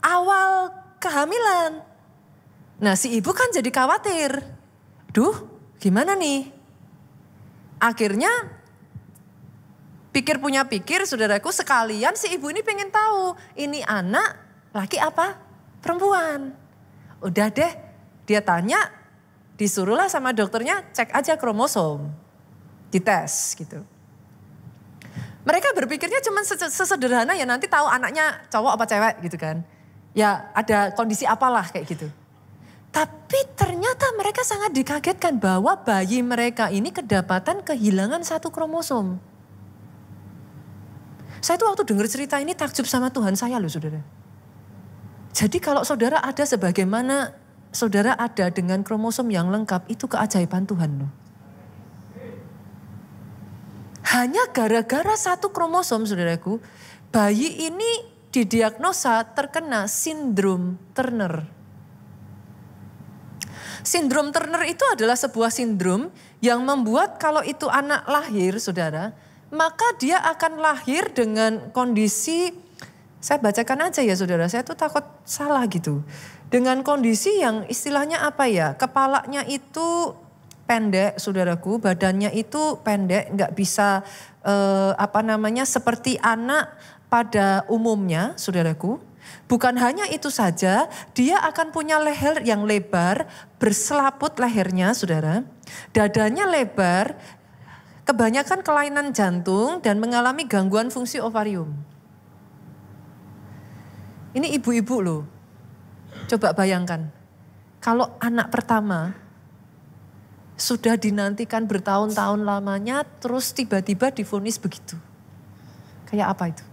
awal kehamilan. Nah si ibu kan jadi khawatir. Duh gimana nih? Akhirnya pikir punya pikir saudaraku sekalian si ibu ini pengen tahu. Ini anak laki apa? Perempuan. Udah deh dia tanya, disuruhlah sama dokternya cek aja kromosom. Dites gitu. Mereka berpikirnya cuma sesederhana ya nanti tahu anaknya cowok apa cewek gitu kan. Ya ada kondisi apalah kayak gitu. Tapi ternyata mereka sangat dikagetkan bahwa bayi mereka ini kedapatan kehilangan satu kromosom. Saya tuh waktu dengar cerita ini takjub sama Tuhan saya loh saudara. Jadi kalau saudara ada sebagaimana saudara ada dengan kromosom yang lengkap, itu keajaiban Tuhan loh. Hanya gara-gara satu kromosom saudaraku, bayi ini didiagnosa terkena sindrom Turner. Sindrom Turner itu adalah sebuah sindrom yang membuat kalau itu anak lahir saudara, maka dia akan lahir dengan kondisi, saya bacakan aja ya saudara, saya tuh takut salah gitu. Dengan kondisi yang istilahnya apa ya, kepalanya itu pendek saudaraku, badannya itu pendek, nggak bisa seperti anak pada umumnya saudaraku. Bukan hanya itu saja, dia akan punya leher yang lebar, berselaput lehernya saudara. Dadanya lebar, kebanyakan kelainan jantung dan mengalami gangguan fungsi ovarium. Ini ibu-ibu loh, coba bayangkan. Kalau anak pertama sudah dinantikan bertahun-tahun lamanya, terus tiba-tiba divonis begitu. Kayak apa itu?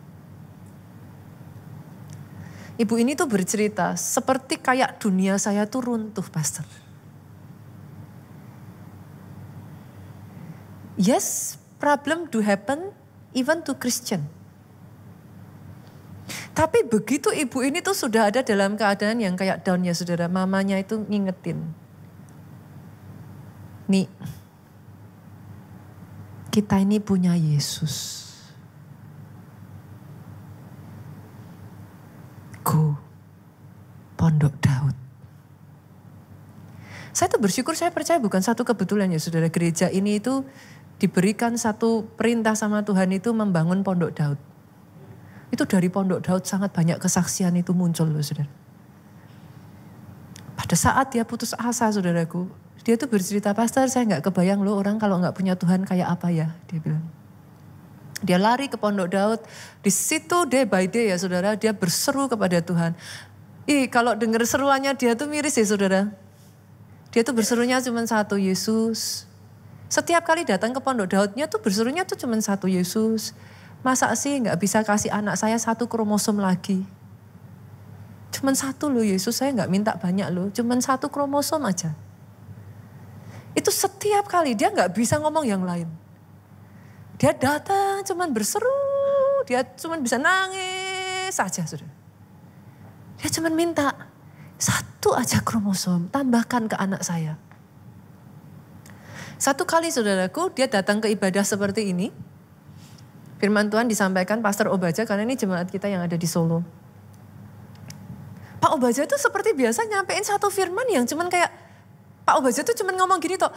Ibu ini tuh bercerita, seperti kayak dunia saya tuh runtuh, pastor. Yes, problem do happen even to Christian. Tapi begitu ibu ini tuh sudah ada dalam keadaan yang kayak down ya saudara, mamanya itu ngingetin. Nih, kita ini punya Yesus. Go, Pondok Daud. Saya tuh bersyukur, saya percaya bukan satu kebetulan ya saudara, gereja ini itu diberikan satu perintah sama Tuhan itu membangun Pondok Daud. Itu dari Pondok Daud sangat banyak kesaksian itu muncul loh saudara. Pada saat dia putus asa saudaraku, dia tuh bercerita, pastor saya gak kebayang loh orang kalau gak punya Tuhan kayak apa ya, dia bilang. Dia lari ke Pondok Daud, di situ day by day ya saudara, dia berseru kepada Tuhan. Kalau dengar seruannya dia tuh miris ya saudara. Dia tuh berserunya cuma satu, Yesus. Setiap kali datang ke Pondok Daudnya tuh berserunya tuh cuma satu, Yesus. Masa sih gak bisa kasih anak saya satu kromosom lagi? Cuman satu loh Yesus, saya gak minta banyak loh, cuman satu kromosom aja. Itu setiap kali, dia gak bisa ngomong yang lain. Dia datang cuman berseru, dia cuman bisa nangis saja saudara. Dia cuman minta satu aja kromosom, tambahkan ke anak saya. Satu kali saudaraku, dia datang ke ibadah seperti ini. Firman Tuhan disampaikan Pastor Obaja, karena ini jemaat kita yang ada di Solo. Pak Obaja itu seperti biasa nyampein satu firman yang cuman kayak, Pak Obaja itu cuman ngomong gini toh,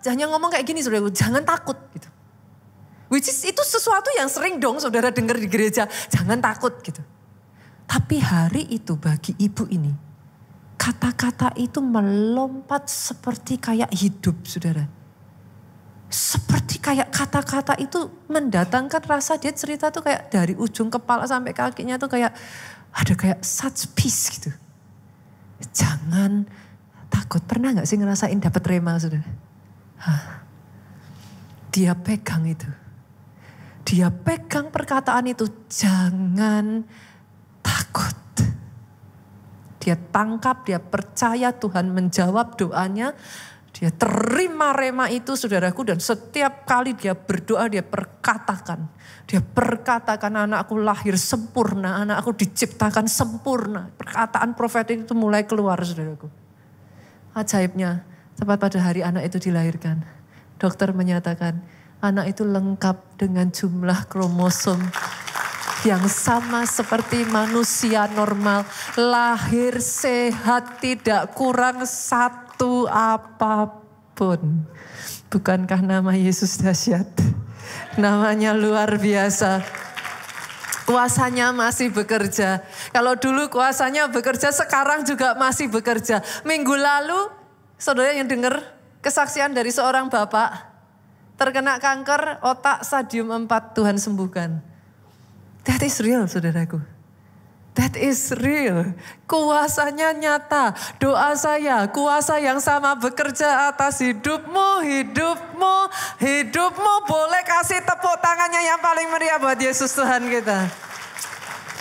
hanya ngomong kayak gini saudaraku, jangan takut gitu. Which is itu sesuatu yang sering dong saudara dengar di gereja, jangan takut gitu. Tapi hari itu bagi ibu ini, kata-kata itu melompat seperti kayak hidup saudara. Seperti kayak kata-kata itu mendatangkan rasa, dia cerita tuh kayak dari ujung kepala sampai kakinya tuh kayak ada kayak such peace gitu. Jangan takut, pernah gak sih ngerasain dapat rema saudara? Dia pegang itu. Dia pegang perkataan itu, jangan takut. Dia tangkap, dia percaya Tuhan menjawab doanya. Dia terima rema itu saudaraku, dan setiap kali dia berdoa dia perkatakan. Dia perkatakan anakku lahir sempurna, anakku diciptakan sempurna. Perkataan profetik itu mulai keluar saudaraku. Ajaibnya, tepat pada hari anak itu dilahirkan, dokter menyatakan anak itu lengkap dengan jumlah kromosom yang sama seperti manusia normal. Lahir sehat, tidak kurang satu apapun. Bukankah nama Yesus dahsyat? Namanya luar biasa. Kuasanya masih bekerja. Kalau dulu kuasanya bekerja, sekarang juga masih bekerja. Minggu lalu, saudara yang dengar kesaksian dari seorang bapak, terkena kanker otak stadium 4, Tuhan sembuhkan. That is real saudaraku. That is real. Kuasanya nyata. Doa saya, kuasa yang sama bekerja atas hidupmu. Boleh kasih tepuk tangannya yang paling meriah buat Yesus Tuhan kita.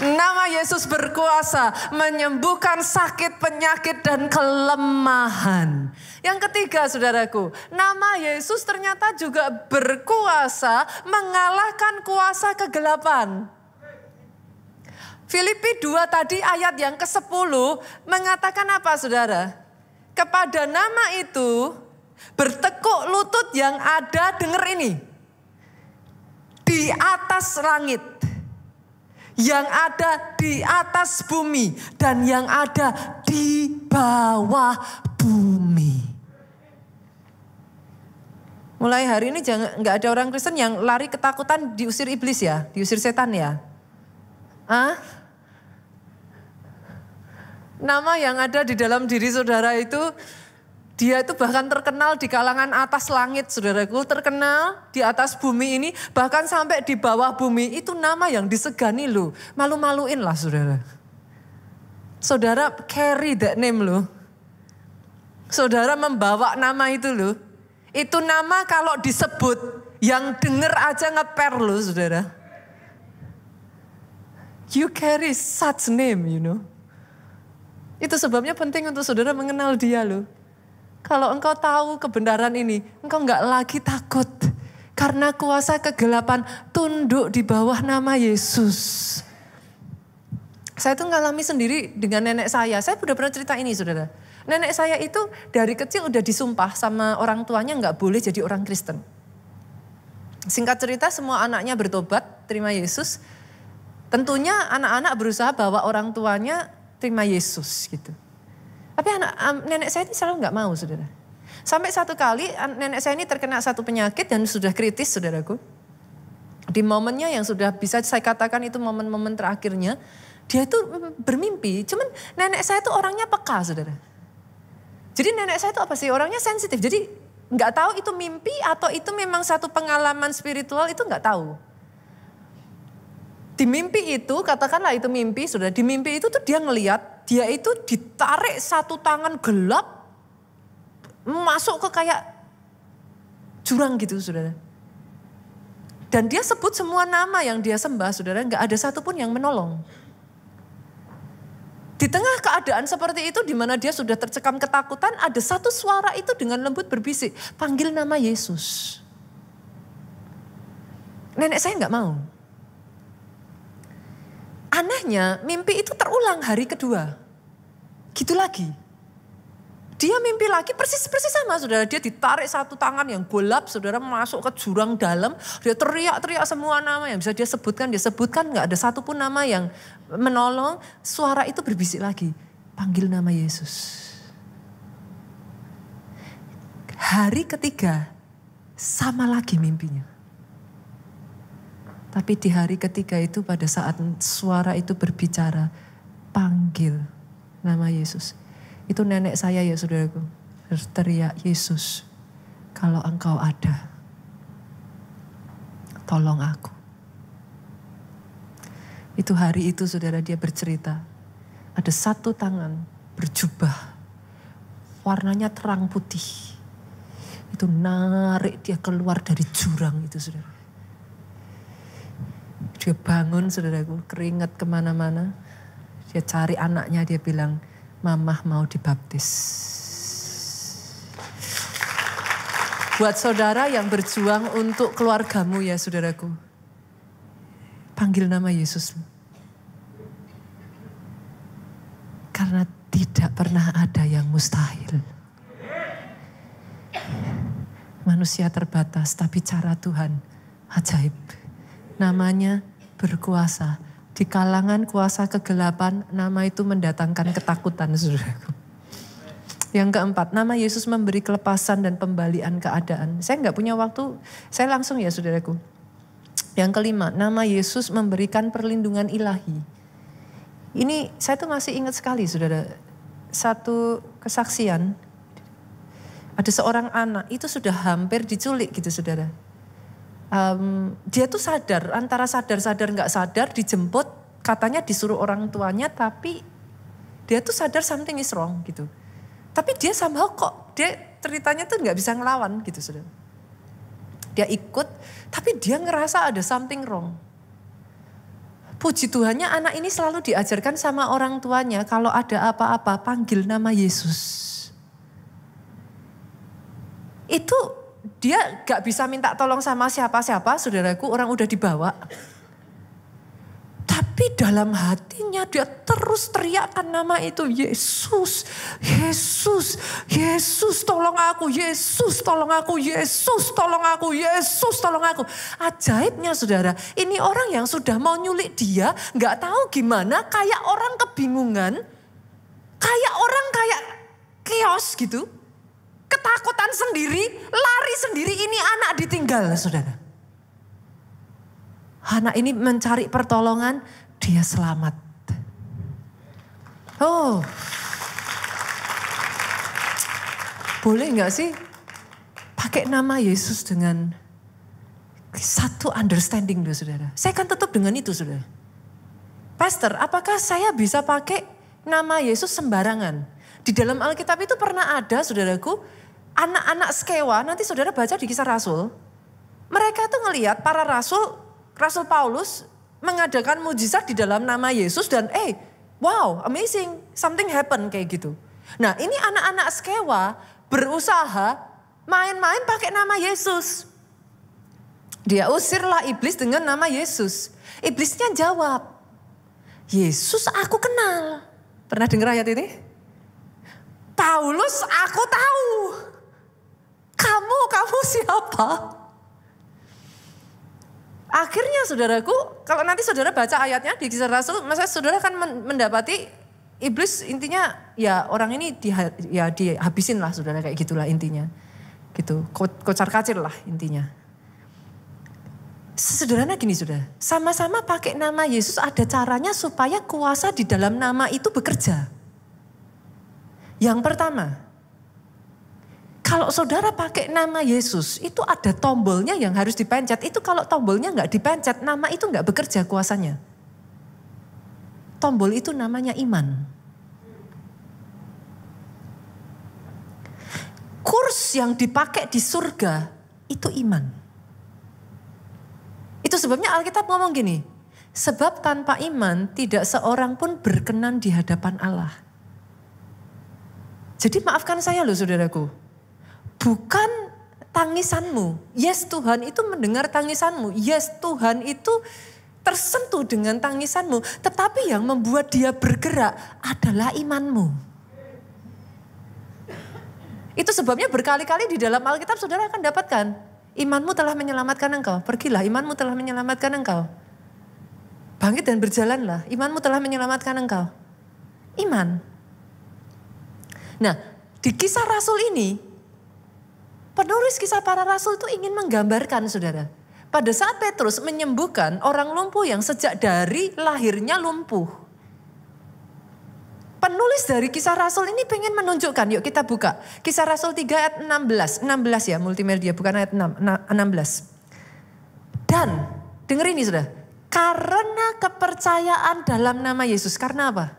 Nama Yesus berkuasa menyembuhkan sakit, penyakit, dan kelemahan. Yang ketiga, saudaraku, nama Yesus ternyata juga berkuasa mengalahkan kuasa kegelapan. Filipi 2 tadi ayat yang ke-10 mengatakan apa, saudara? Kepada nama itu bertekuk lutut yang ada, denger ini, di atas langit, yang ada di atas bumi, dan yang ada di bawah bumi. Mulai hari ini nggak ada orang Kristen yang lari ketakutan diusir iblis ya, diusir setan ya. Nama yang ada di dalam diri saudara itu, dia itu bahkan terkenal di kalangan atas langit, saudaraku, terkenal di atas bumi ini, bahkan sampai di bawah bumi. Itu nama yang disegani loh, malu-maluin lah saudara. Saudara carry that name loh. Saudara membawa nama itu loh. Itu nama kalau disebut, yang denger aja ngeper loh saudara. You carry such name, you know. Itu sebabnya penting untuk saudara mengenal dia loh. Kalau engkau tahu kebenaran ini, engkau enggak lagi takut. Karena kuasa kegelapan tunduk di bawah nama Yesus. Saya tuh ngalami sendiri dengan nenek saya. Saya udah pernah cerita ini saudara. Nenek saya itu dari kecil udah disumpah sama orang tuanya enggak boleh jadi orang Kristen. Singkat cerita semua anaknya bertobat, terima Yesus. Tentunya anak-anak berusaha bawa orang tuanya terima Yesus gitu. Tapi nenek saya ini selalu nggak mau saudara. Sampai satu kali nenek saya ini terkena satu penyakit dan sudah kritis saudaraku. Di momennya yang sudah bisa saya katakan itu momen-momen terakhirnya. Dia itu bermimpi. Cuman nenek saya itu orangnya peka saudara. Jadi nenek saya itu apa sih? Orangnya sensitif. Jadi nggak tahu itu mimpi atau itu memang satu pengalaman spiritual, itu nggak tahu. Di mimpi itu, katakanlah itu mimpi, saudara. Di mimpi itu tuh dia ngelihat, dia itu ditarik satu tangan gelap, masuk ke kayak jurang gitu, saudara. Dan dia sebut semua nama yang dia sembah, saudara. Gak ada satupun yang menolong. Di tengah keadaan seperti itu, di mana dia sudah tercekam ketakutan, ada satu suara itu dengan lembut berbisik, panggil nama Yesus. Nenek saya gak mau. Anehnya mimpi itu terulang hari kedua. Gitu lagi. Dia mimpi lagi persis sama saudara. Dia ditarik satu tangan yang gelap, saudara, masuk ke jurang dalam. Dia teriak-teriak semua nama yang bisa dia sebutkan. Gak ada satupun nama yang menolong. Suara itu berbisik lagi. Panggil nama Yesus. Hari ketiga sama lagi mimpinya. Tapi di hari ketiga itu pada saat suara itu berbicara, panggil nama Yesus. Itu nenek saya ya saudaraku, berteriak, Yesus, kalau engkau ada, tolong aku. Itu hari itu saudara dia bercerita, ada satu tangan berjubah, warnanya terang putih. Itu narik dia keluar dari jurang itu saudara. Dia bangun saudaraku, keringat kemana-mana. Dia cari anaknya, dia bilang, Mamah mau dibaptis. Buat saudara yang berjuang untuk keluargamu ya saudaraku. Panggil nama Yesus. Karena tidak pernah ada yang mustahil. Manusia terbatas, tapi cara Tuhan ajaib. Namanya berkuasa. Di kalangan kuasa kegelapan, nama itu mendatangkan ketakutan, saudaraku. Yang keempat, nama Yesus memberi kelepasan dan pembalian keadaan. Saya nggak punya waktu, saya langsung ya saudaraku. Yang kelima, nama Yesus memberikan perlindungan ilahi. Ini saya tuh masih ingat sekali saudara. Satu kesaksian, ada seorang anak itu sudah hampir diculik gitu saudara. Dia tuh sadar, antara sadar nggak sadar, dijemput katanya disuruh orang tuanya tapi dia tuh sadar something is wrong gitu. Tapi dia somehow kok, dia ceritanya tuh gak bisa ngelawan gitu saudara. Dia ikut tapi dia ngerasa ada something wrong. Puji Tuhannya anak ini selalu diajarkan sama orang tuanya kalau ada apa-apa panggil nama Yesus. Itu dia gak bisa minta tolong sama siapa-siapa, saudaraku, orang udah dibawa. Tapi dalam hatinya dia terus teriakkan nama itu, Yesus, Yesus, Yesus tolong aku, Yesus tolong aku, Yesus tolong aku, Yesus tolong aku. Ajaibnya saudara, ini orang yang sudah mau nyulik dia, gak tahu gimana, kayak orang kebingungan, kayak orang kayak chaos gitu. Ketakutan sendiri, lari sendiri, ini anak ditinggal saudara. Anak ini mencari pertolongan, dia selamat. Oh, boleh gak sih pakai nama Yesus dengan satu understanding dulu saudara. Saya akan tutup dengan itu saudara. Pastor, apakah saya bisa pakai nama Yesus sembarangan? Di dalam Alkitab itu pernah ada saudaraku, anak-anak Skewa, nanti saudara baca di Kisah Rasul. Mereka tuh ngelihat para rasul Paulus mengadakan mujizat di dalam nama Yesus dan wow amazing, something happen kayak gitu. Nah ini anak-anak Skewa berusaha main-main pakai nama Yesus. Dia usirlah iblis dengan nama Yesus. Iblisnya jawab, Yesus aku kenal. Pernah dengar ayat ini? Paulus aku tahu. Kamu siapa? Akhirnya saudaraku, kalau nanti saudara baca ayatnya di Kisah Rasul, masa saudara akan mendapati iblis intinya ya orang ini dihabisin lah saudara, kayak gitulah intinya. Gitu, kocar-kacir lah intinya. Sederhana gini saudara, sama-sama pakai nama Yesus ada caranya supaya kuasa di dalam nama itu bekerja. Yang pertama, kalau saudara pakai nama Yesus, itu ada tombolnya yang harus dipencet. Itu kalau tombolnya nggak dipencet, nama itu nggak bekerja kuasanya. Tombol itu namanya iman. Kurs yang dipakai di surga, itu iman. Itu sebabnya Alkitab ngomong gini, sebab tanpa iman tidak seorang pun berkenan di hadapan Allah. Jadi maafkan saya loh saudaraku. Bukan tangisanmu. Yes, Tuhan itu mendengar tangisanmu. Yes, Tuhan itu tersentuh dengan tangisanmu. Tetapi yang membuat dia bergerak adalah imanmu. Itu sebabnya berkali-kali di dalam Alkitab saudara akan dapatkan. Imanmu telah menyelamatkan engkau. Pergilah, imanmu telah menyelamatkan engkau. Bangkit dan berjalanlah. Imanmu telah menyelamatkan engkau. Iman. Nah, di Kisah Rasul ini, penulis Kisah Para Rasul itu ingin menggambarkan saudara. Pada saat Petrus menyembuhkan orang lumpuh yang sejak dari lahirnya lumpuh. Penulis dari Kisah Rasul ini pengen menunjukkan, yuk kita buka. Kisah Rasul 3 ayat 16. 16 ya multimedia, bukan ayat 16. Dan, dengar ini saudara. Karena kepercayaan dalam nama Yesus. Karena apa?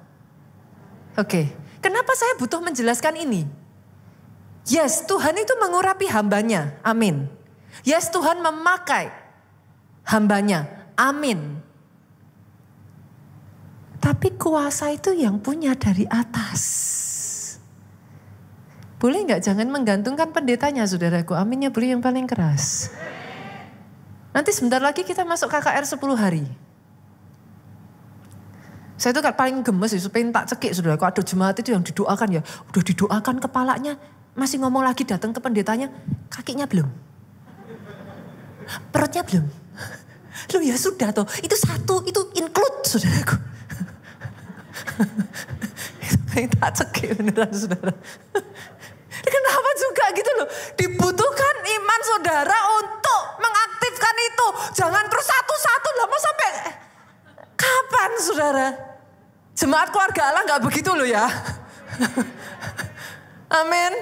Oke. Kenapa saya butuh menjelaskan ini? Yes, Tuhan itu mengurapi hambanya. Amin. Yes, Tuhan memakai hambanya. Amin. Tapi kuasa itu yang punya dari atas. Boleh nggak jangan menggantungkan pendetanya saudaraku. Aminnya boleh yang paling keras. Nanti sebentar lagi kita masuk KKR 10 hari. Saya tuh paling gemes ya, supaya tak cekik saudaraku. Ada jemaat itu yang didoakan ya. Udah didoakan kepalanya, masih ngomong lagi datang ke pendetanya. Kakinya belum. Perutnya belum. Loh ya sudah toh, itu satu, itu include saudaraku. Itu tak cekik beneran saudara. Kenapa juga gitu loh. Dibutuhkan iman saudara untuk mengaktifkan itu. Jangan terus satu-satu lah, mau sampai kapan saudara? Jemaat keluarga Allah gak begitu loh ya. Amin.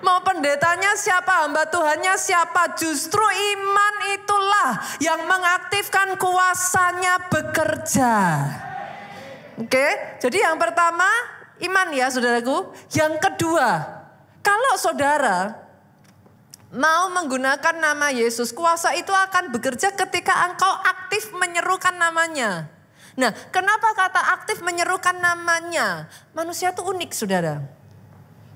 Mau pendetanya siapa, hamba Tuhannya siapa, justru iman itulah yang mengaktifkan kuasanya bekerja. Oke, jadi yang pertama iman ya saudaraku. Yang kedua, kalau saudara mau menggunakan nama Yesus, kuasa itu akan bekerja ketika engkau aktif menyerukan namanya. Nah, kenapa kata aktif menyerukan namanya? Manusia itu unik saudara.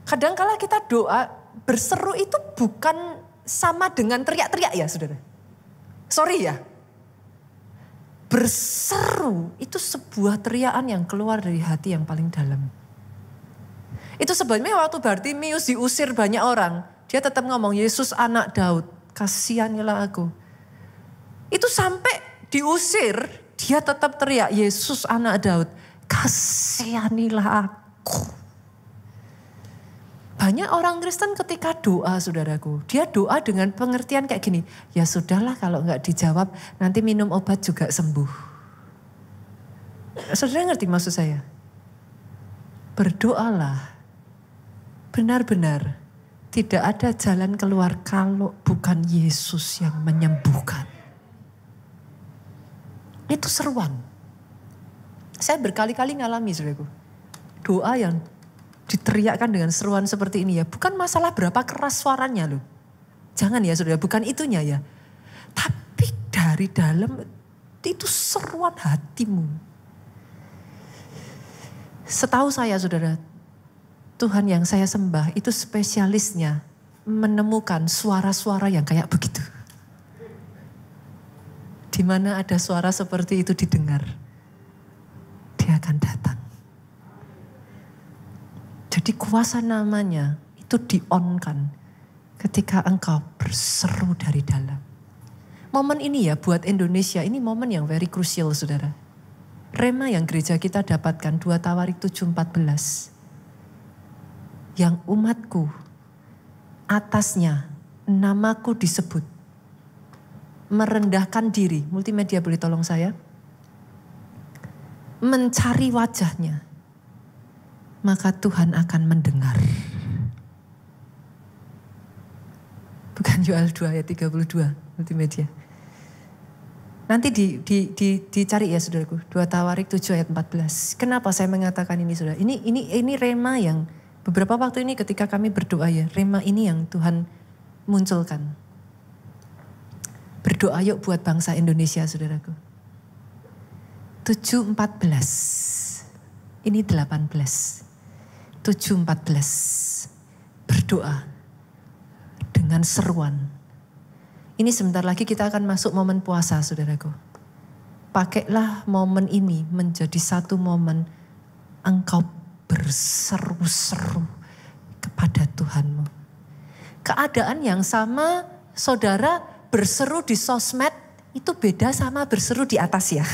Kadang kala kita doa, berseru itu bukan sama dengan teriak-teriak ya saudara. Sorry ya. Berseru itu sebuah teriakan yang keluar dari hati yang paling dalam. Itu sebabnya waktu Bartimius diusir banyak orang, dia tetap ngomong, Yesus anak Daud, kasihanilah aku. Itu sampai diusir, dia tetap teriak, Yesus anak Daud, kasihanilah aku. Banyak orang Kristen ketika doa saudaraku, dia doa dengan pengertian kayak gini, ya sudahlah kalau enggak dijawab nanti minum obat juga sembuh. Saudara ngerti maksud saya? Berdoalah, benar-benar tidak ada jalan keluar kalau bukan Yesus yang menyembuhkan. Itu seruan. Saya berkali-kali ngalami saudaraku, doa yang diteriakkan dengan seruan seperti ini ya. Bukan masalah berapa keras suaranya loh. Jangan ya saudara, bukan itunya ya. Tapi dari dalam itu seruan hatimu. Setahu saya saudara, Tuhan yang saya sembah itu spesialisnya menemukan suara-suara yang kayak begitu. Di mana ada suara seperti itu didengar, dia akan datang. Jadi kuasa namanya itu di-on-kan ketika engkau berseru dari dalam. Momen ini ya buat Indonesia, ini momen yang very crucial saudara. Rema yang gereja kita dapatkan 2 Tawarik 7:14. Yang umatku atasnya namaku disebut. Merendahkan diri, multimedia boleh tolong saya. Mencari wajahnya. Maka Tuhan akan mendengar. Bukan Yoel 2 ayat 32 multimedia. Nanti dicari ya saudaraku. 2 Tawarik 7 ayat 14. Kenapa saya mengatakan ini saudara? Ini rema yang beberapa waktu ini ketika kami berdoa ya. Rema ini yang Tuhan munculkan. Berdoa yuk buat bangsa Indonesia saudaraku. 7:14. Ini 18. 7:14 berdoa dengan seruan. Ini sebentar lagi kita akan masuk momen puasa saudaraku. Pakailah momen ini menjadi satu momen engkau berseru-seru kepada Tuhanmu. Keadaan yang sama saudara berseru di sosmed itu beda sama berseru di atas ya.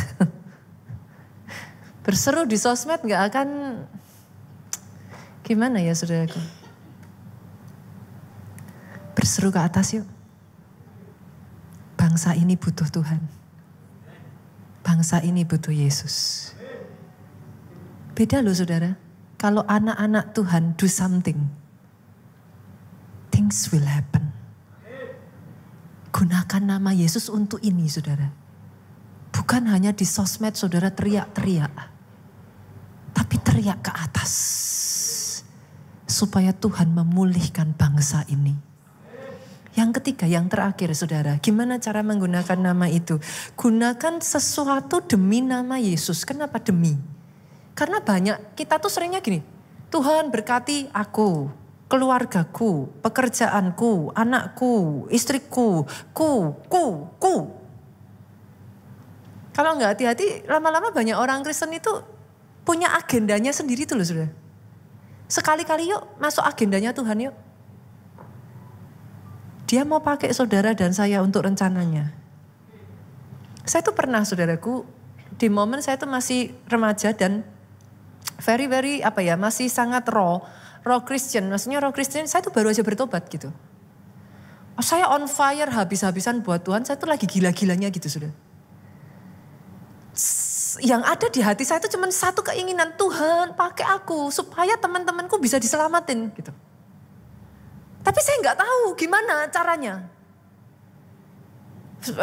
Berseru di sosmed gak akan gimana ya saudaraku? Berseru ke atas yuk. Bangsa ini butuh Tuhan. Bangsa ini butuh Yesus. Beda loh saudara. Kalau anak-anak Tuhan do something, things will happen. Gunakan nama Yesus untuk ini saudara. Bukan hanya di sosmed saudara teriak-teriak. Tapi teriak ke atas. Supaya Tuhan memulihkan bangsa ini. Yang ketiga, yang terakhir saudara. Gimana cara menggunakan nama itu? Gunakan sesuatu demi nama Yesus. Kenapa demi? Karena banyak, kita tuh seringnya gini. Tuhan berkati aku, keluargaku, pekerjaanku, anakku, istriku, ku. Kalau nggak hati-hati, lama-lama banyak orang Kristen itu punya agendanya sendiri tuh loh saudara. Sekali-kali yuk masuk agendanya Tuhan yuk. Dia mau pakai saudara dan saya untuk rencananya. Saya tuh pernah saudaraku, di momen saya tuh masih remaja dan very masih sangat raw Christian. Maksudnya raw Christian, saya tuh baru aja bertobat gitu. Saya on fire habis-habisan buat Tuhan, saya tuh lagi gila-gilanya gitu saudara. Yang ada di hati saya itu cuma satu keinginan, Tuhan pakai aku supaya teman-temanku bisa diselamatin gitu. Tapi saya nggak tahu gimana caranya.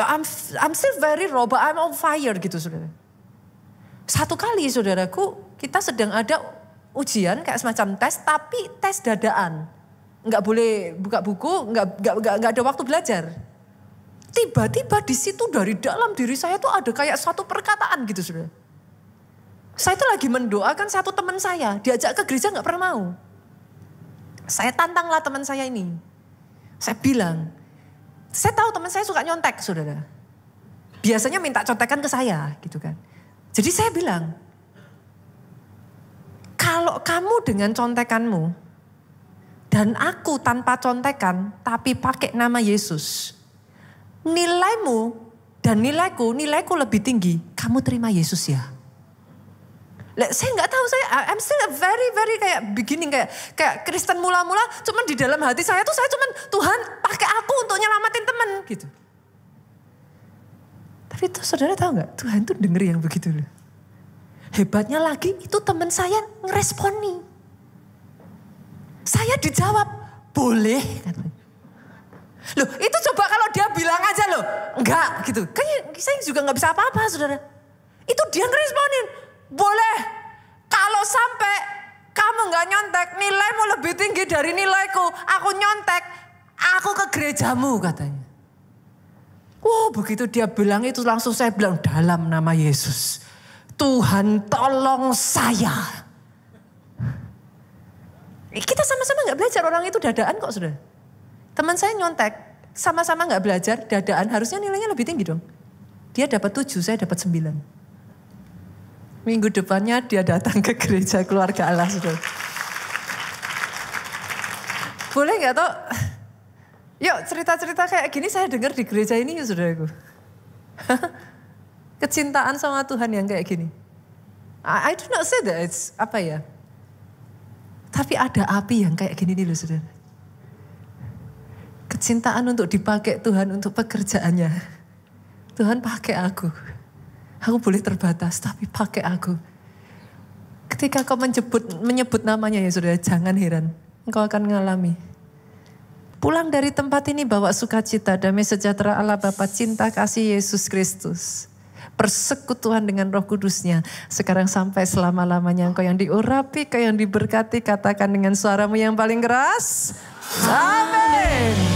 I'm still very raw, but I'm on fire gitu saudara. Satu kali saudaraku, kita sedang ada ujian kayak semacam tes, tapi tes dadaan. Nggak boleh buka buku, nggak ada waktu belajar. Tiba-tiba di situ dari dalam diri saya tuh ada kayak suatu perkataan gitu saudara. Saya tuh lagi mendoakan satu teman saya, diajak ke gereja nggak pernah mau. Saya tantanglah teman saya ini. Saya bilang, saya tahu teman saya suka nyontek saudara. Biasanya minta contekan ke saya gitu kan. Jadi saya bilang, kalau kamu dengan contekanmu dan aku tanpa contekan tapi pakai nama Yesus, nilaimu dan nilaiku lebih tinggi, kamu terima Yesus ya? Saya nggak tahu, I'm still a very kayak beginning, kayak Kristen mula-mula, cuman di dalam hati saya tuh saya cuman Tuhan pakai aku untuk nyelamatin teman gitu. Tapi itu saudara tahu nggak, Tuhan tuh denger yang begitu loh. Hebatnya lagi itu teman saya ngeresponi. Saya dijawab, boleh katanya. Loh itu coba kalau dia bilang aja loh, enggak gitu. Kayaknya saya juga nggak bisa apa-apa saudara. Itu dia ngeresponin, boleh. Kalau sampai kamu nggak nyontek, nilaimu lebih tinggi dari nilaiku. Aku nyontek, aku ke gerejamu katanya. Wow, begitu dia bilang itu langsung saya bilang dalam nama Yesus, Tuhan tolong saya. Kita sama-sama gak belajar, orang itu dadaan kok saudara. Teman saya nyontek, sama-sama gak belajar, dadaan, harusnya nilainya lebih tinggi dong. Dia dapat 7, saya dapat 9. Minggu depannya dia datang ke gereja keluarga Allah saudara. Boleh gak toh? Yuk cerita-cerita kayak gini saya dengar di gereja ini ya saudaraku. Kecintaan sama Tuhan yang kayak gini. I do not say that it's apa ya. Tapi ada api yang kayak gini nih loh saudara. Kecintaan untuk dipakai Tuhan untuk pekerjaannya. Tuhan pakai aku. Aku boleh terbatas tapi pakai aku. Ketika kau menyebut namanya ya saudara, jangan heran. Engkau akan mengalami. Pulang dari tempat ini bawa sukacita, damai sejahtera Allah Bapa, cinta kasih Yesus Kristus, persekutuan dengan Roh Kudusnya, sekarang sampai selama-lamanya. Engkau yang diurapi, kau yang diberkati, katakan dengan suaramu yang paling keras, amin.